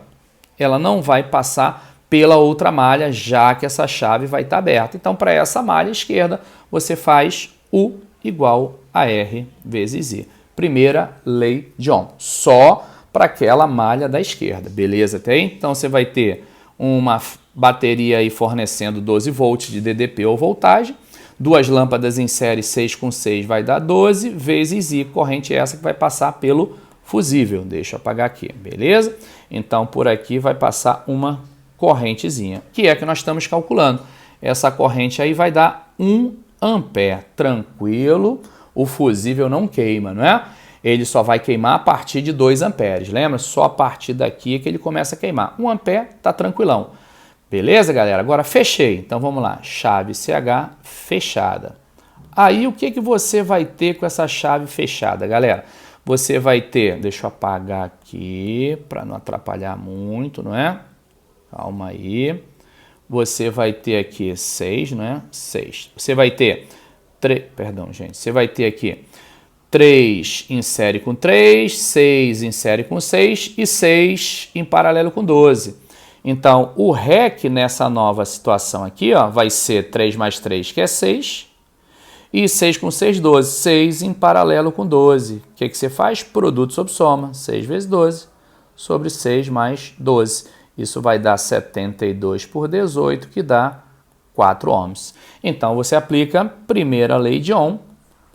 S1: Ela não vai passar pela outra malha, já que essa chave vai estar aberta. Então, para essa malha esquerda, você faz U igual a R vezes I. Primeira lei de Ohm. Só para aquela malha da esquerda. Beleza? Tem? Então, você vai ter uma bateria aí fornecendo 12 volts de DDP ou voltagem. Duas lâmpadas em série 6 com 6 vai dar 12 vezes I. Corrente essa que vai passar pelo fusível. Deixa eu apagar aqui. Beleza? Então, por aqui vai passar uma correntezinha, que é a que nós estamos calculando. Essa corrente aí vai dar 1 ampere. Tranquilo, o fusível não queima, não é? Ele só vai queimar a partir de 2 amperes. Lembra? Só a partir daqui é que ele começa a queimar. 1 ampere tá tranquilão. Beleza, galera? Agora fechei. Então vamos lá. Chave CH fechada. Aí o que você vai ter com essa chave fechada, galera? Você vai ter, deixa eu apagar aqui para não atrapalhar muito, não é? Calma aí. Você vai ter aqui 6, né? 6. Você vai ter 3, perdão, gente. Você vai ter aqui 3 em série com 3, 6 em série com 6 e 6 em paralelo com 12. Então, o REC nessa nova situação aqui, ó, vai ser 3 mais 3, que é 6, e 6 com 6, 12. 6 em paralelo com 12. O que você faz? Produto sobre soma. 6 vezes 12 sobre 6 mais 12. Isso vai dar 72 por 18, que dá 4 ohms. Então, você aplica a primeira lei de Ohm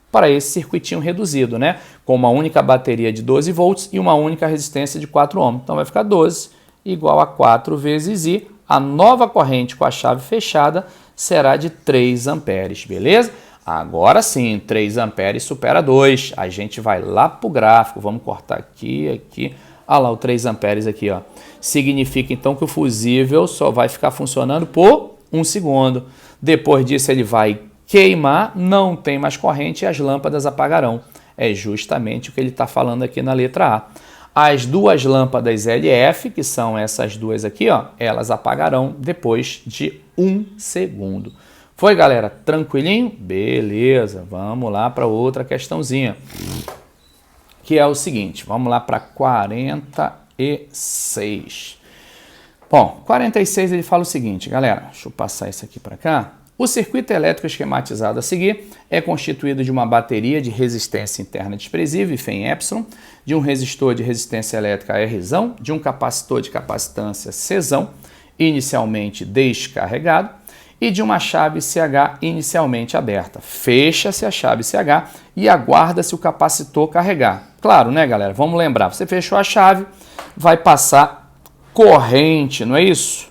S1: para esse circuitinho reduzido, né? Com uma única bateria de 12 volts e uma única resistência de 4 ohms. Então, vai ficar 12 igual a 4 vezes I. A nova corrente com a chave fechada será de 3 amperes, beleza? Agora sim, 3 amperes supera 2. A gente vai lá para o gráfico. Vamos cortar aqui, aqui. Olha lá o 3 amperes aqui, ó. Significa então que o fusível só vai ficar funcionando por 1 segundo. Depois disso ele vai queimar, não tem mais corrente e as lâmpadas apagarão. É justamente o que ele está falando aqui na letra A. As duas lâmpadas LF, que são essas duas aqui, ó, elas apagarão depois de 1 segundo. Foi, galera? Tranquilinho? Beleza, vamos lá para outra questãozinha, que é o seguinte, vamos lá para 46. Bom, 46 ele fala o seguinte, galera, deixa eu passar isso aqui para cá. O circuito elétrico esquematizado a seguir é constituído de uma bateria de resistência interna desprezível, Φ, de um resistor de resistência elétrica R, de um capacitor de capacitância C, inicialmente descarregado, e de uma chave CH inicialmente aberta. Fecha-se a chave CH e aguarda-se o capacitor carregar. Claro, né, galera? Vamos lembrar, você fechou a chave, vai passar corrente, não é isso?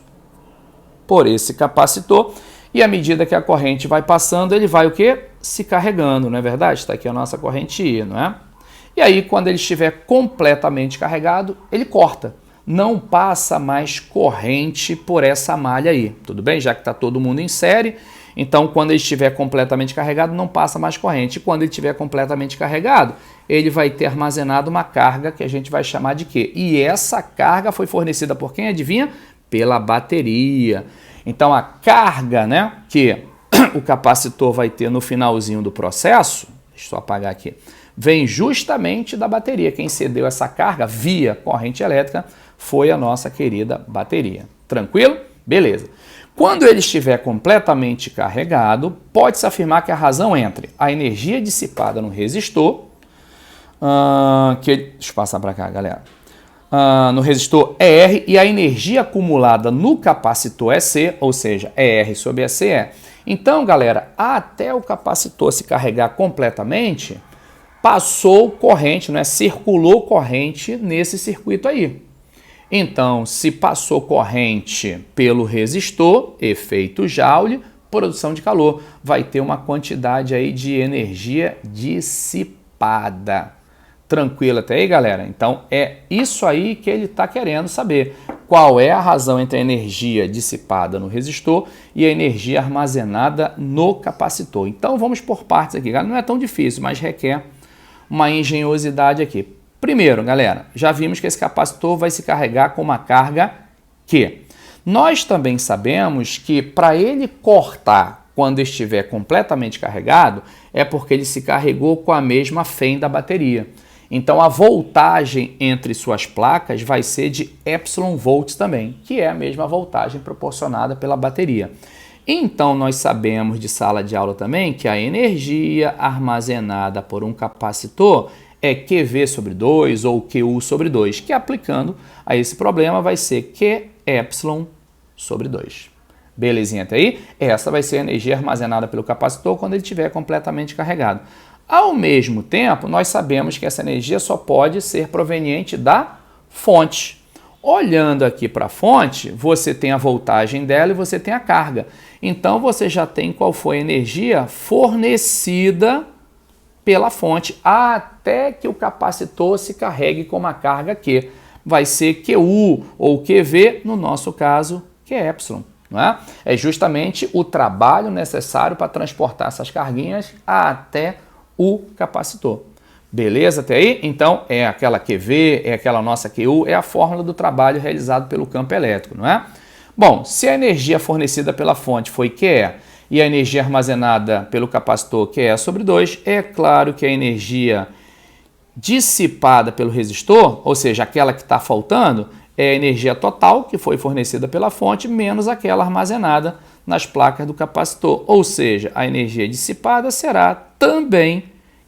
S1: Por esse capacitor. E à medida que a corrente vai passando, ele vai o quê? Se carregando, não é verdade? Está aqui a nossa corrente I, não é? E aí, quando ele estiver completamente carregado, ele corta. Não passa mais corrente por essa malha aí, tudo bem? Já que está todo mundo em série, então quando ele estiver completamente carregado, não passa mais corrente. E quando ele estiver completamente carregado, ele vai ter armazenado uma carga que a gente vai chamar de quê? E essa carga foi fornecida por quem? Adivinha? Pela bateria. Então, a carga, né, que o capacitor vai ter no finalzinho do processo, deixa eu só apagar aqui, vem justamente da bateria. Quem cedeu essa carga via corrente elétrica foi a nossa querida bateria. Tranquilo? Beleza. Quando ele estiver completamente carregado, pode-se afirmar que a razão entre a energia dissipada no resistor, deixa eu passar para cá, galera. No resistor ER e a energia acumulada no capacitor EC, ou seja, ER sobre EC é. Então, galera, até o capacitor se carregar completamente, passou corrente, né? Circulou corrente nesse circuito aí. Então, se passou corrente pelo resistor, efeito Joule, produção de calor, vai ter uma quantidade aí de energia dissipada. Tranquilo até aí, galera? Então, é isso aí que ele está querendo saber. Qual é a razão entre a energia dissipada no resistor e a energia armazenada no capacitor? Então, vamos por partes aqui. Não é tão difícil, mas requer uma engenhosidade aqui. Primeiro, galera, já vimos que esse capacitor vai se carregar com uma carga Q. Nós também sabemos que para ele cortar quando estiver completamente carregado, é porque ele se carregou com a mesma Φ da bateria. Então, a voltagem entre suas placas vai ser de epsilon volts também, que é a mesma voltagem proporcionada pela bateria. Então, nós sabemos de sala de aula também que a energia armazenada por um capacitor é QV sobre 2 ou QU sobre 2, que aplicando a esse problema vai ser Q epsilon sobre 2. Belezinha até aí? Essa vai ser a energia armazenada pelo capacitor quando ele estiver completamente carregado. Ao mesmo tempo, nós sabemos que essa energia só pode ser proveniente da fonte. Olhando aqui para a fonte, você tem a voltagem dela e você tem a carga. Então, você já tem qual foi a energia fornecida pela fonte até que o capacitor se carregue com uma carga Q. Vai ser QU ou QV, no nosso caso, que é epsilon. Não é? É justamente o trabalho necessário para transportar essas carguinhas até o capacitor. Beleza até aí? Então, é aquela QV, é aquela nossa QU, é a fórmula do trabalho realizado pelo campo elétrico, não é? Bom, se a energia fornecida pela fonte foi QE e a energia armazenada pelo capacitor QE sobre 2, é claro que a energia dissipada pelo resistor, ou seja, aquela que está faltando, é a energia total que foi fornecida pela fonte menos aquela armazenada nas placas do capacitor, ou seja, a energia dissipada será também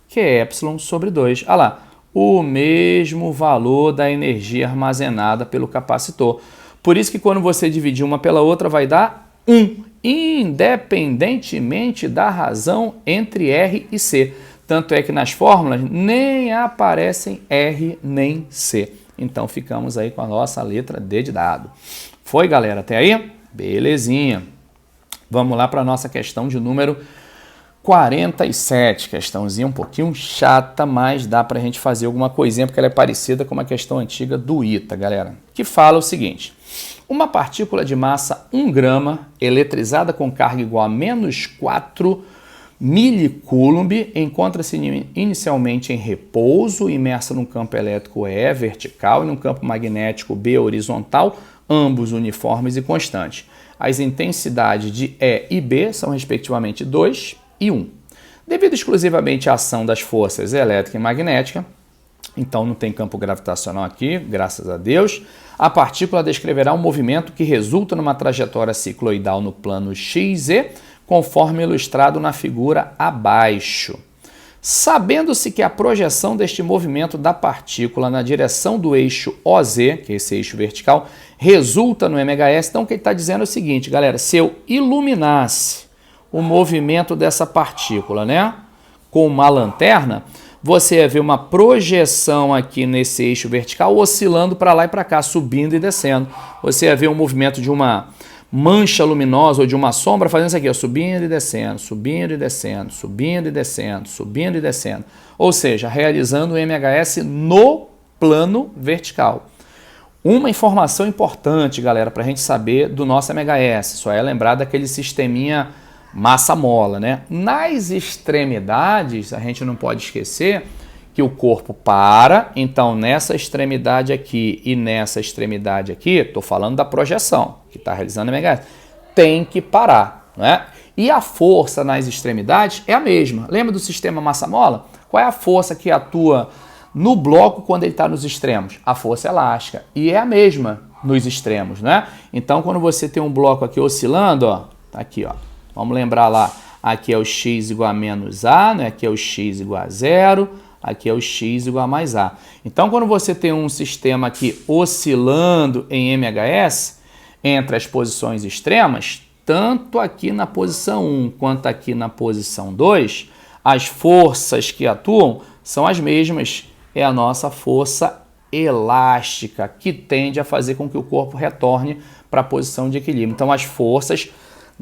S1: que é epsilon sobre 2. Olha lá, o mesmo valor da energia armazenada pelo capacitor. Por isso que quando você dividir uma pela outra vai dar 1, independentemente da razão entre R e C. Tanto é que nas fórmulas nem aparecem R nem C. Então ficamos aí com a nossa letra D de dado. Foi, galera? Até aí? Belezinha. Vamos lá para a nossa questão de número 47. Questãozinha um pouquinho chata, mas dá para a gente fazer alguma coisinha, porque ela é parecida com uma questão antiga do ITA, galera. Que fala o seguinte. Uma partícula de massa 1 grama, eletrizada com carga igual a menos 4 milicoulomb, encontra-se inicialmente em repouso, imersa num campo elétrico E vertical e num campo magnético B horizontal, ambos uniformes e constantes. As intensidades de E e B são respectivamente 2 e 1. Devido exclusivamente à ação das forças elétrica e magnética, então não tem campo gravitacional aqui, graças a Deus, a partícula descreverá um movimento que resulta numa trajetória cicloidal no plano XZ, conforme ilustrado na figura abaixo. Sabendo-se que a projeção deste movimento da partícula na direção do eixo OZ, que é esse eixo vertical, resulta no MHS, então o que ele está dizendo é o seguinte, galera, se eu iluminasse o movimento dessa partícula, né, com uma lanterna, você ia ver uma projeção aqui nesse eixo vertical oscilando para lá e para cá, subindo e descendo. Você ia ver um movimento de uma mancha luminosa ou de uma sombra fazendo isso aqui, ó, subindo e descendo, subindo e descendo, subindo e descendo, subindo e descendo. Ou seja, realizando o MHS no plano vertical. Uma informação importante, galera, para a gente saber do nosso MHS, só é lembrar daquele sisteminha massa-mola, né? Nas extremidades, a gente não pode esquecer que o corpo para, então nessa extremidade aqui e nessa extremidade aqui, estou falando da projeção, que está realizando o MHS, tem que parar, né? E a força nas extremidades é a mesma. Lembra do sistema massa-mola? Qual é a força que atua no bloco quando ele está nos extremos? A força elástica. E é a mesma nos extremos, né? Então, quando você tem um bloco aqui oscilando, ó, tá aqui, ó. Vamos lembrar lá, aqui é o x igual a menos a, né? Aqui é o x igual a 0, aqui é o x igual a mais a. Então, quando você tem um sistema aqui oscilando em MHS, entre as posições extremas, tanto aqui na posição 1 quanto aqui na posição 2, as forças que atuam são as mesmas. É a nossa força elástica, que tende a fazer com que o corpo retorne para a posição de equilíbrio. Então, as forças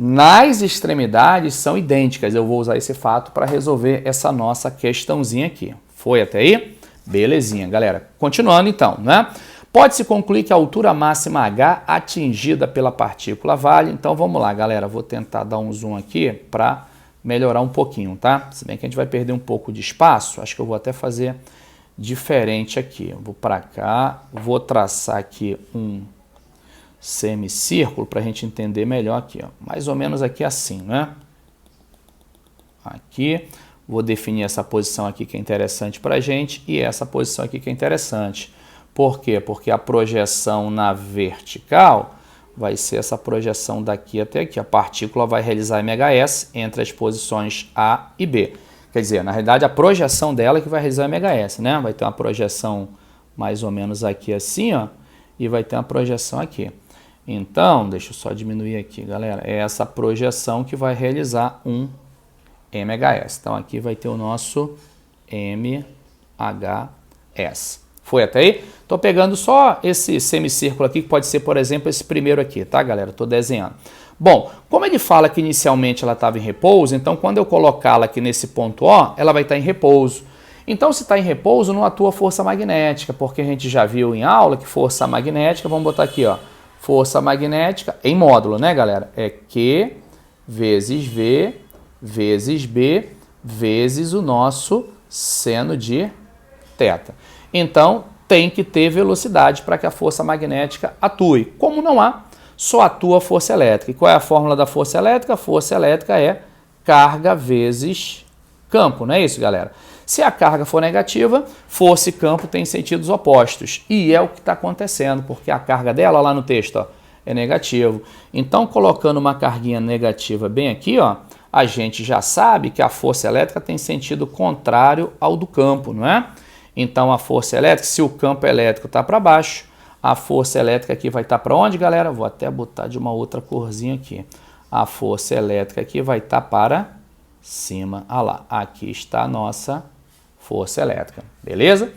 S1: nas extremidades são idênticas. Eu vou usar esse fato para resolver essa nossa questãozinha aqui. Foi até aí? Belezinha, galera. Continuando então, né? Pode-se concluir que a altura máxima H atingida pela partícula vale. Então vamos lá, galera. Vou tentar dar um zoom aqui para melhorar um pouquinho, tá? Se bem que a gente vai perder um pouco de espaço, acho que eu vou até fazer diferente aqui. Eu vou para cá, vou traçar aqui um semicírculo para a gente entender melhor aqui, ó. Mais ou menos aqui assim, né? Aqui, vou definir essa posição aqui que é interessante para a gente e essa posição aqui que é interessante. Por quê? Porque a projeção na vertical vai ser essa projeção daqui até aqui. A partícula vai realizar MHS entre as posições A e B. Quer dizer, na realidade, a projeção dela é que vai realizar MHS, né? Vai ter uma projeção mais ou menos aqui assim, ó, e vai ter uma projeção aqui. Então, deixa eu só diminuir aqui, galera. É essa projeção que vai realizar um MHS. Então, aqui vai ter o nosso MHS. Foi até aí? Estou pegando só esse semicírculo aqui, que pode ser, por exemplo, esse primeiro aqui, tá, galera? Estou desenhando. Bom, como ele fala que inicialmente ela estava em repouso, então quando eu colocá-la aqui nesse ponto O, ela vai estar em repouso. Então, se está em repouso, não atua força magnética, porque a gente já viu em aula que força magnética, vamos botar aqui, ó, força magnética em módulo, né, galera? É Q vezes V vezes B vezes o nosso seno de θ. Então, tem que ter velocidade para que a força magnética atue. Como não há, só atua a força elétrica. E qual é a fórmula da força elétrica? A força elétrica é carga vezes campo, não é isso, galera? Se a carga for negativa, força e campo têm sentidos opostos. E é o que está acontecendo, porque a carga dela, lá no texto, ó, é negativo. Então, colocando uma carguinha negativa bem aqui, ó, a gente já sabe que a força elétrica tem sentido contrário ao do campo, não é? Então, a força elétrica, se o campo elétrico está para baixo, a força elétrica aqui vai estar para onde, galera? Vou até botar de uma outra corzinha aqui. A força elétrica aqui vai estar para cima. Ah lá, aqui está a nossa força elétrica, beleza?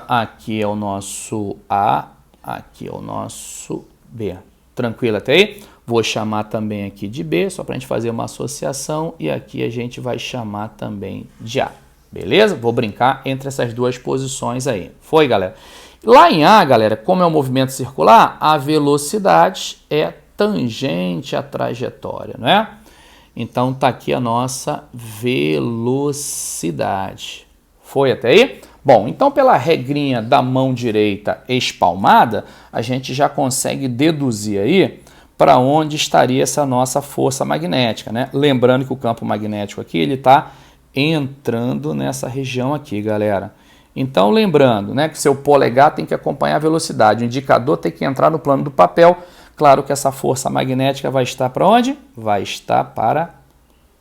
S1: Aqui é o nosso A, aqui é o nosso B. Tranquilo até aí? Vou chamar também aqui de B, só para a gente fazer uma associação, e aqui a gente vai chamar também de A. Beleza? Vou brincar entre essas duas posições aí. Foi, galera? Lá em A, galera, como é um movimento circular, a velocidade é tangente à trajetória, não é? Então, tá aqui a nossa velocidade. Foi até aí? Bom, então pela regrinha da mão direita espalmada, a gente já consegue deduzir aí para onde estaria essa nossa força magnética, né? Lembrando que o campo magnético aqui, ele está entrando nessa região aqui, galera. Então, lembrando, né, que seu polegar tem que acompanhar a velocidade, o indicador tem que entrar no plano do papel. Claro que essa força magnética vai estar para onde? Vai estar para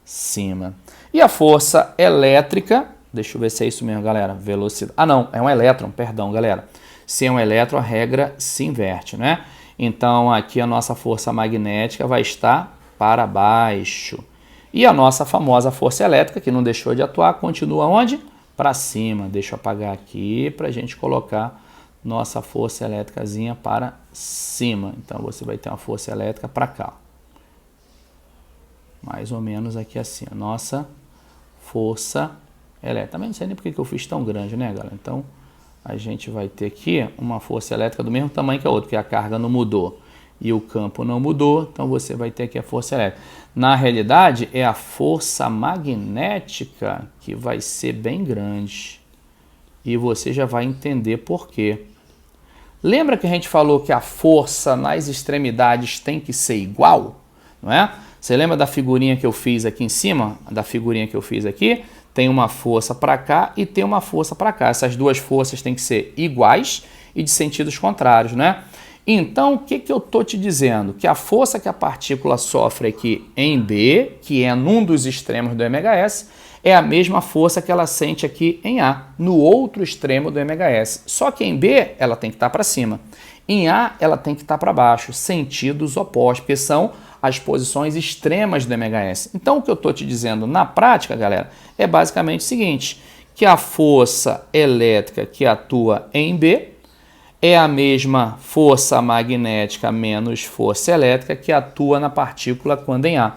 S1: cima. E a força elétrica, deixa eu ver se é isso mesmo, galera, velocidade. Ah, não, é um elétron, perdão, galera. Se é um elétron, a regra se inverte, né? Então, aqui a nossa força magnética vai estar para baixo. E a nossa famosa força elétrica, que não deixou de atuar, continua onde? Para cima. Deixa eu apagar aqui para a gente colocar nossa força elétricazinha para cima. Então, você vai ter uma força elétrica para cá. Mais ou menos aqui assim, a nossa força elétrica. Também não sei nem porque que eu fiz tão grande, né, galera? Então, a gente vai ter aqui uma força elétrica do mesmo tamanho que a outra, porque a carga não mudou e o campo não mudou, então você vai ter aqui a força elétrica. Na realidade, é a força magnética que vai ser bem grande. E você já vai entender por quê. Lembra que a gente falou que a força nas extremidades tem que ser igual? Não é? Você lembra da figurinha que eu fiz aqui em cima? Da figurinha que eu fiz aqui? Tem uma força para cá e tem uma força para cá. Essas duas forças têm que ser iguais e de sentidos contrários, né? Então, o que eu estou te dizendo? Que a força que a partícula sofre aqui em B, que é num dos extremos do MHS, é a mesma força que ela sente aqui em A, no outro extremo do MHS. Só que em B, ela tem que estar para cima. Em A, ela tem que estar para baixo, sentidos opostos, porque são as posições extremas do MHS. Então, o que eu estou te dizendo na prática, galera, é basicamente o seguinte, que a força elétrica que atua em B é a mesma força magnética menos força elétrica que atua na partícula quando em A.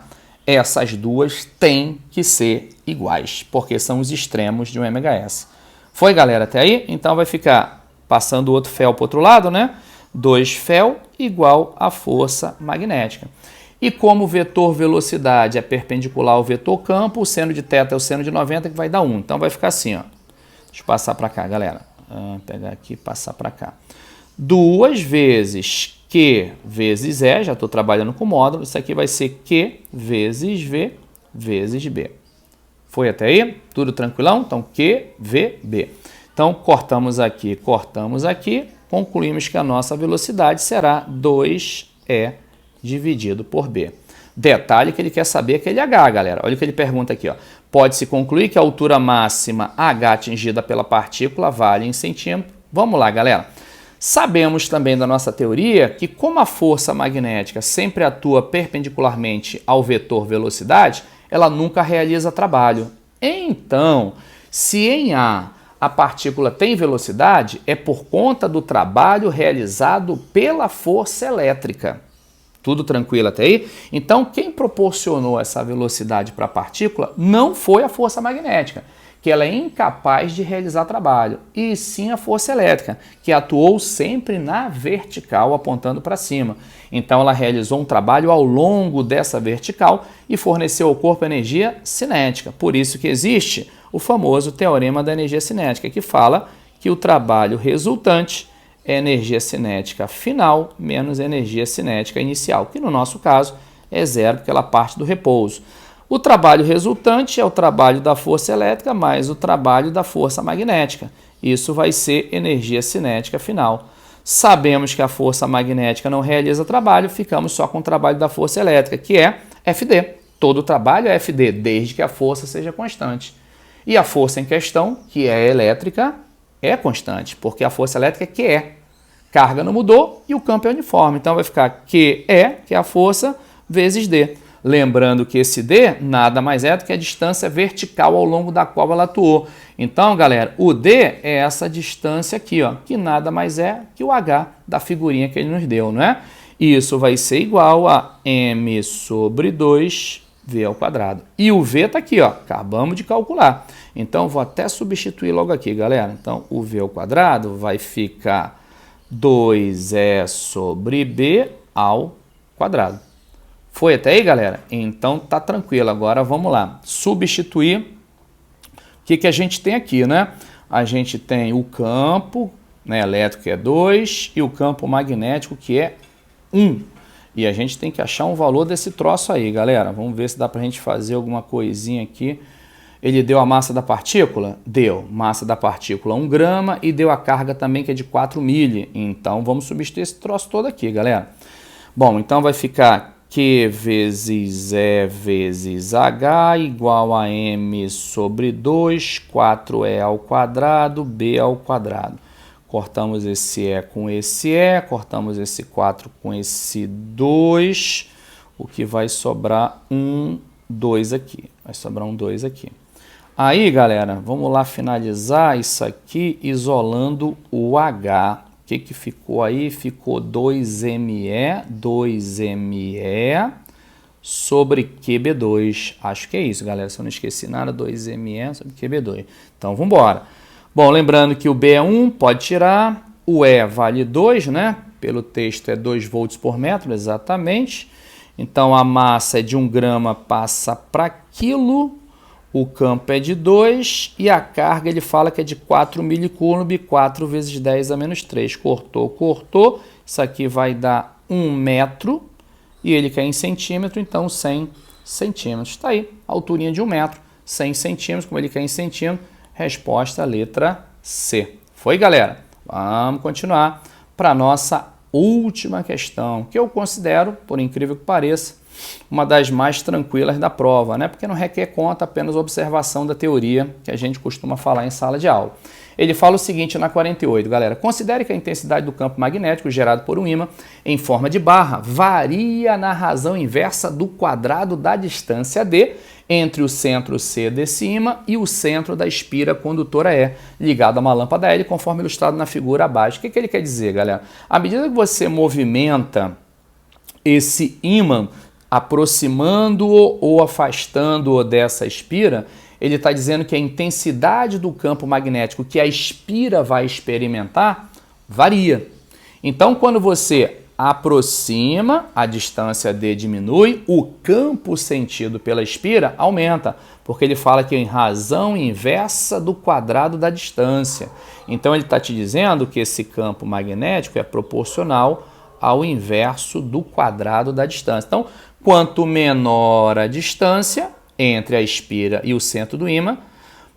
S1: Essas duas têm que ser iguais, porque são os extremos de um MHS. Foi, galera, até aí? Então vai ficar passando o outro fel para o outro lado, né? 2 fel igual a força magnética. E como o vetor velocidade é perpendicular ao vetor campo, o seno de θ é o seno de 90, que vai dar 1. Então vai ficar assim, ó. Deixa eu passar para cá, galera. Pegar aqui e passar para cá. 2 vezes Q vezes E, já estou trabalhando com módulo, isso aqui vai ser Q vezes V vezes B. Foi até aí? Tudo tranquilão? Então, Q, V, B. Então, cortamos aqui, concluímos que a nossa velocidade será 2E dividido por B. Detalhe que ele quer saber aquele H, galera. Olha o que ele pergunta aqui, ó. Pode-se concluir que a altura máxima H atingida pela partícula vale em centímetro. Vamos lá, galera. Sabemos também da nossa teoria que como a força magnética sempre atua perpendicularmente ao vetor velocidade, ela nunca realiza trabalho. Então, se em A a partícula tem velocidade, é por conta do trabalho realizado pela força elétrica. Tudo tranquilo até aí? Então, quem proporcionou essa velocidade para a partícula não foi a força magnética, que ela é incapaz de realizar trabalho, e sim a força elétrica, que atuou sempre na vertical, apontando para cima. Então, ela realizou um trabalho ao longo dessa vertical e forneceu ao corpo energia cinética. Por isso que existe o famoso teorema da energia cinética, que fala que o trabalho resultante é energia cinética final menos energia cinética inicial, que no nosso caso é zero, porque ela parte do repouso. O trabalho resultante é o trabalho da força elétrica mais o trabalho da força magnética. Isso vai ser energia cinética final. Sabemos que a força magnética não realiza trabalho, ficamos só com o trabalho da força elétrica, que é FD. Todo trabalho é FD, desde que a força seja constante. E a força em questão, que é elétrica, é constante, porque a força elétrica é QE. Carga não mudou e o campo é uniforme. Então vai ficar QE, que é a força, vezes D. Lembrando que esse D nada mais é do que a distância vertical ao longo da qual ela atuou. Então, galera, o D é essa distância aqui, ó, que nada mais é que o H da figurinha que ele nos deu, não é? Isso vai ser igual a m sobre 2 V ao quadrado. E o V está aqui, ó, acabamos de calcular. Então, vou até substituir logo aqui, galera. Então, o V ao quadrado vai ficar 2E sobre B ao quadrado. Foi até aí, galera? Então, tá tranquilo. Agora, vamos lá. Substituir. O que a gente tem aqui, né? A gente tem o campo, né, elétrico, que é 2, e o campo magnético, que é 1. E a gente tem que achar um valor desse troço aí, galera. Vamos ver se dá pra gente fazer alguma coisinha aqui. Ele deu a massa da partícula? Deu. Massa da partícula 1 grama e deu a carga também, que é de 4 mili. Então, vamos substituir esse troço todo aqui, galera. Bom, então vai ficar Q vezes E vezes H igual a M sobre 2, 4E ao quadrado, B ao quadrado. Cortamos esse E com esse E, cortamos esse 4 com esse 2, o que vai sobrar um 2 aqui. Vai sobrar um 2 aqui. Aí, galera, vamos lá finalizar isso aqui isolando o H. O que ficou aí? Ficou 2ME sobre QB2. Acho que é isso, galera. Se eu não esqueci nada, 2ME sobre QB2. Então, vamos embora. Bom, lembrando que o B é 1, pode tirar. O E vale 2, né? Pelo texto é 2 volts por metro, exatamente. Então, a massa é de 1 grama, passa para quilo. O campo é de 2 e a carga ele fala que é de 4 milicoulomb, 4 vezes 10 a menos 3. Cortou, cortou. Isso aqui vai dar 1 metro e ele quer em centímetro, então 100 centímetros. Está aí, alturinha de 1 metro, 100 centímetros, como ele quer em centímetro. Resposta, letra C. Foi, galera? Vamos continuar para a nossa última questão, que eu considero, por incrível que pareça, uma das mais tranquilas da prova, né? Porque não requer conta, apenas observação da teoria que a gente costuma falar em sala de aula. Ele fala o seguinte na 48, galera. Considere que a intensidade do campo magnético gerado por um ímã em forma de barra varia na razão inversa do quadrado da distância D entre o centro C desse ímã e o centro da espira condutora E, ligado a uma lâmpada L, conforme ilustrado na figura abaixo. O que ele quer dizer, galera? À medida que você movimenta esse ímã, aproximando-o ou afastando-o dessa espira, ele está dizendo que a intensidade do campo magnético que a espira vai experimentar varia. Então, quando você aproxima, a distância D diminui, o campo sentido pela espira aumenta, porque ele fala que é em razão inversa do quadrado da distância. Então, ele está te dizendo que esse campo magnético é proporcional ao inverso do quadrado da distância. Então, quanto menor a distância entre a espira e o centro do ímã,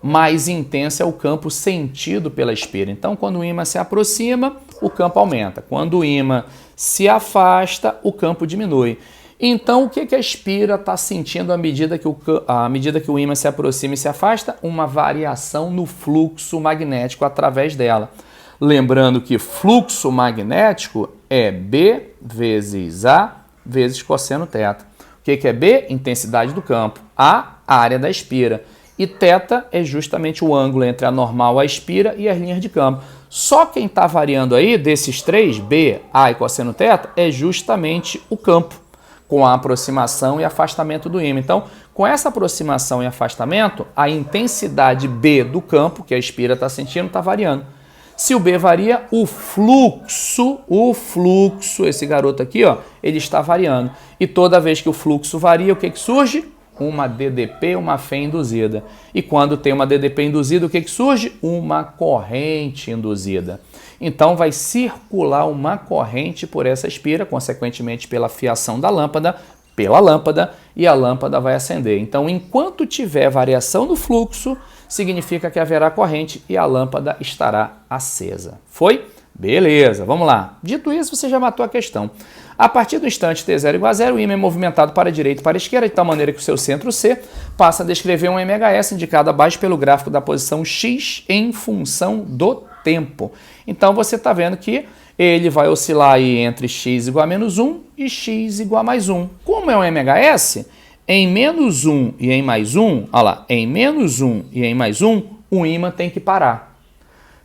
S1: mais intenso é o campo sentido pela espira. Então, quando o ímã se aproxima, o campo aumenta. Quando o ímã se afasta, o campo diminui. Então, o que a espira está sentindo à medida que o ímã se aproxima e se afasta? Uma variação no fluxo magnético através dela. Lembrando que fluxo magnético é B vezes A vezes cosseno θ. O que é B? Intensidade do campo. A, área da espira. E θ é justamente o ângulo entre a normal, a espira e as linhas de campo. Só quem está variando aí, desses três, B, A e cosseno θ, é justamente o campo, com a aproximação e afastamento do ímã. Então, com essa aproximação e afastamento, a intensidade B do campo, que a espira está sentindo, está variando. Se o B varia, o fluxo, esse garoto aqui, ó, ele está variando. E toda vez que o fluxo varia, o que surge? Uma DDP, uma fé induzida. E quando tem uma DDP induzida, o que surge? Uma corrente induzida. Então, vai circular uma corrente por essa espira, consequentemente pela fiação da lâmpada, e a lâmpada vai acender. Então, enquanto tiver variação do fluxo, significa que haverá corrente e a lâmpada estará acesa. Foi? Beleza, vamos lá. Dito isso, você já matou a questão. A partir do instante t0 igual a 0, o ímã é movimentado para a direita e para a esquerda, de tal maneira que o seu centro C passa a descrever um MHS indicado abaixo pelo gráfico da posição X em função do tempo. Então, você está vendo que ele vai oscilar aí entre x igual a menos 1 e x igual a mais 1. Como é um MHS, em menos 1 e em mais 1, olha lá, em menos 1 e em mais 1, o ímã tem que parar.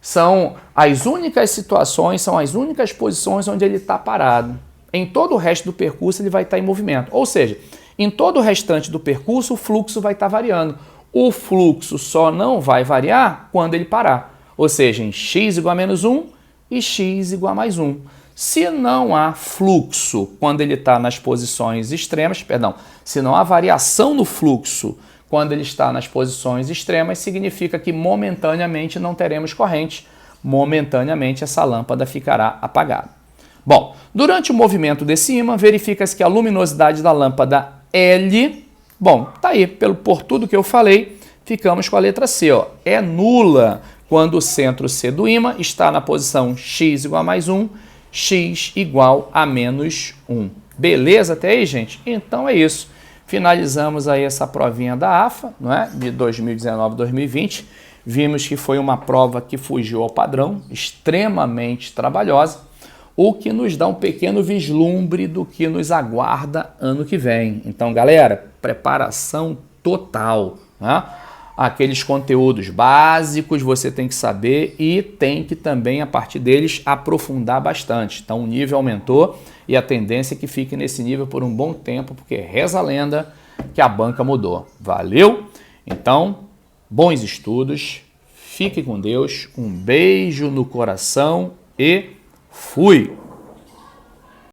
S1: São as únicas situações, são as únicas posições onde ele está parado. Em todo o resto do percurso ele vai estar em movimento. Ou seja, Em todo o restante do percurso, o fluxo vai estar variando. O fluxo só não vai variar quando ele parar, ou seja, em x igual a menos 1 e x igual a mais 1. Se não há fluxo quando ele está nas posições extremas, perdão, se não há variação no fluxo quando ele está nas posições extremas, significa que momentaneamente não teremos corrente, momentaneamente essa lâmpada ficará apagada. Bom, durante o movimento desse ímã, verifica-se que a luminosidade da lâmpada L, bom, tá aí, por tudo que eu falei, ficamos com a letra C, ó, é nula quando o centro C do ímã está na posição x igual a mais 1, x igual a menos 1. Beleza até aí, gente? Então é isso. Finalizamos aí essa provinha da AFA, não é? De 2019-2020. Vimos que foi uma prova que fugiu ao padrão, extremamente trabalhosa, o que nos dá um pequeno vislumbre do que nos aguarda ano que vem. Então, galera, preparação total, né? Aqueles conteúdos básicos você tem que saber e tem que também, a partir deles, aprofundar bastante. Então, o nível aumentou e a tendência é que fique nesse nível por um bom tempo, porque reza a lenda que a banca mudou. Valeu? Então, bons estudos, fique com Deus, um beijo no coração e fui!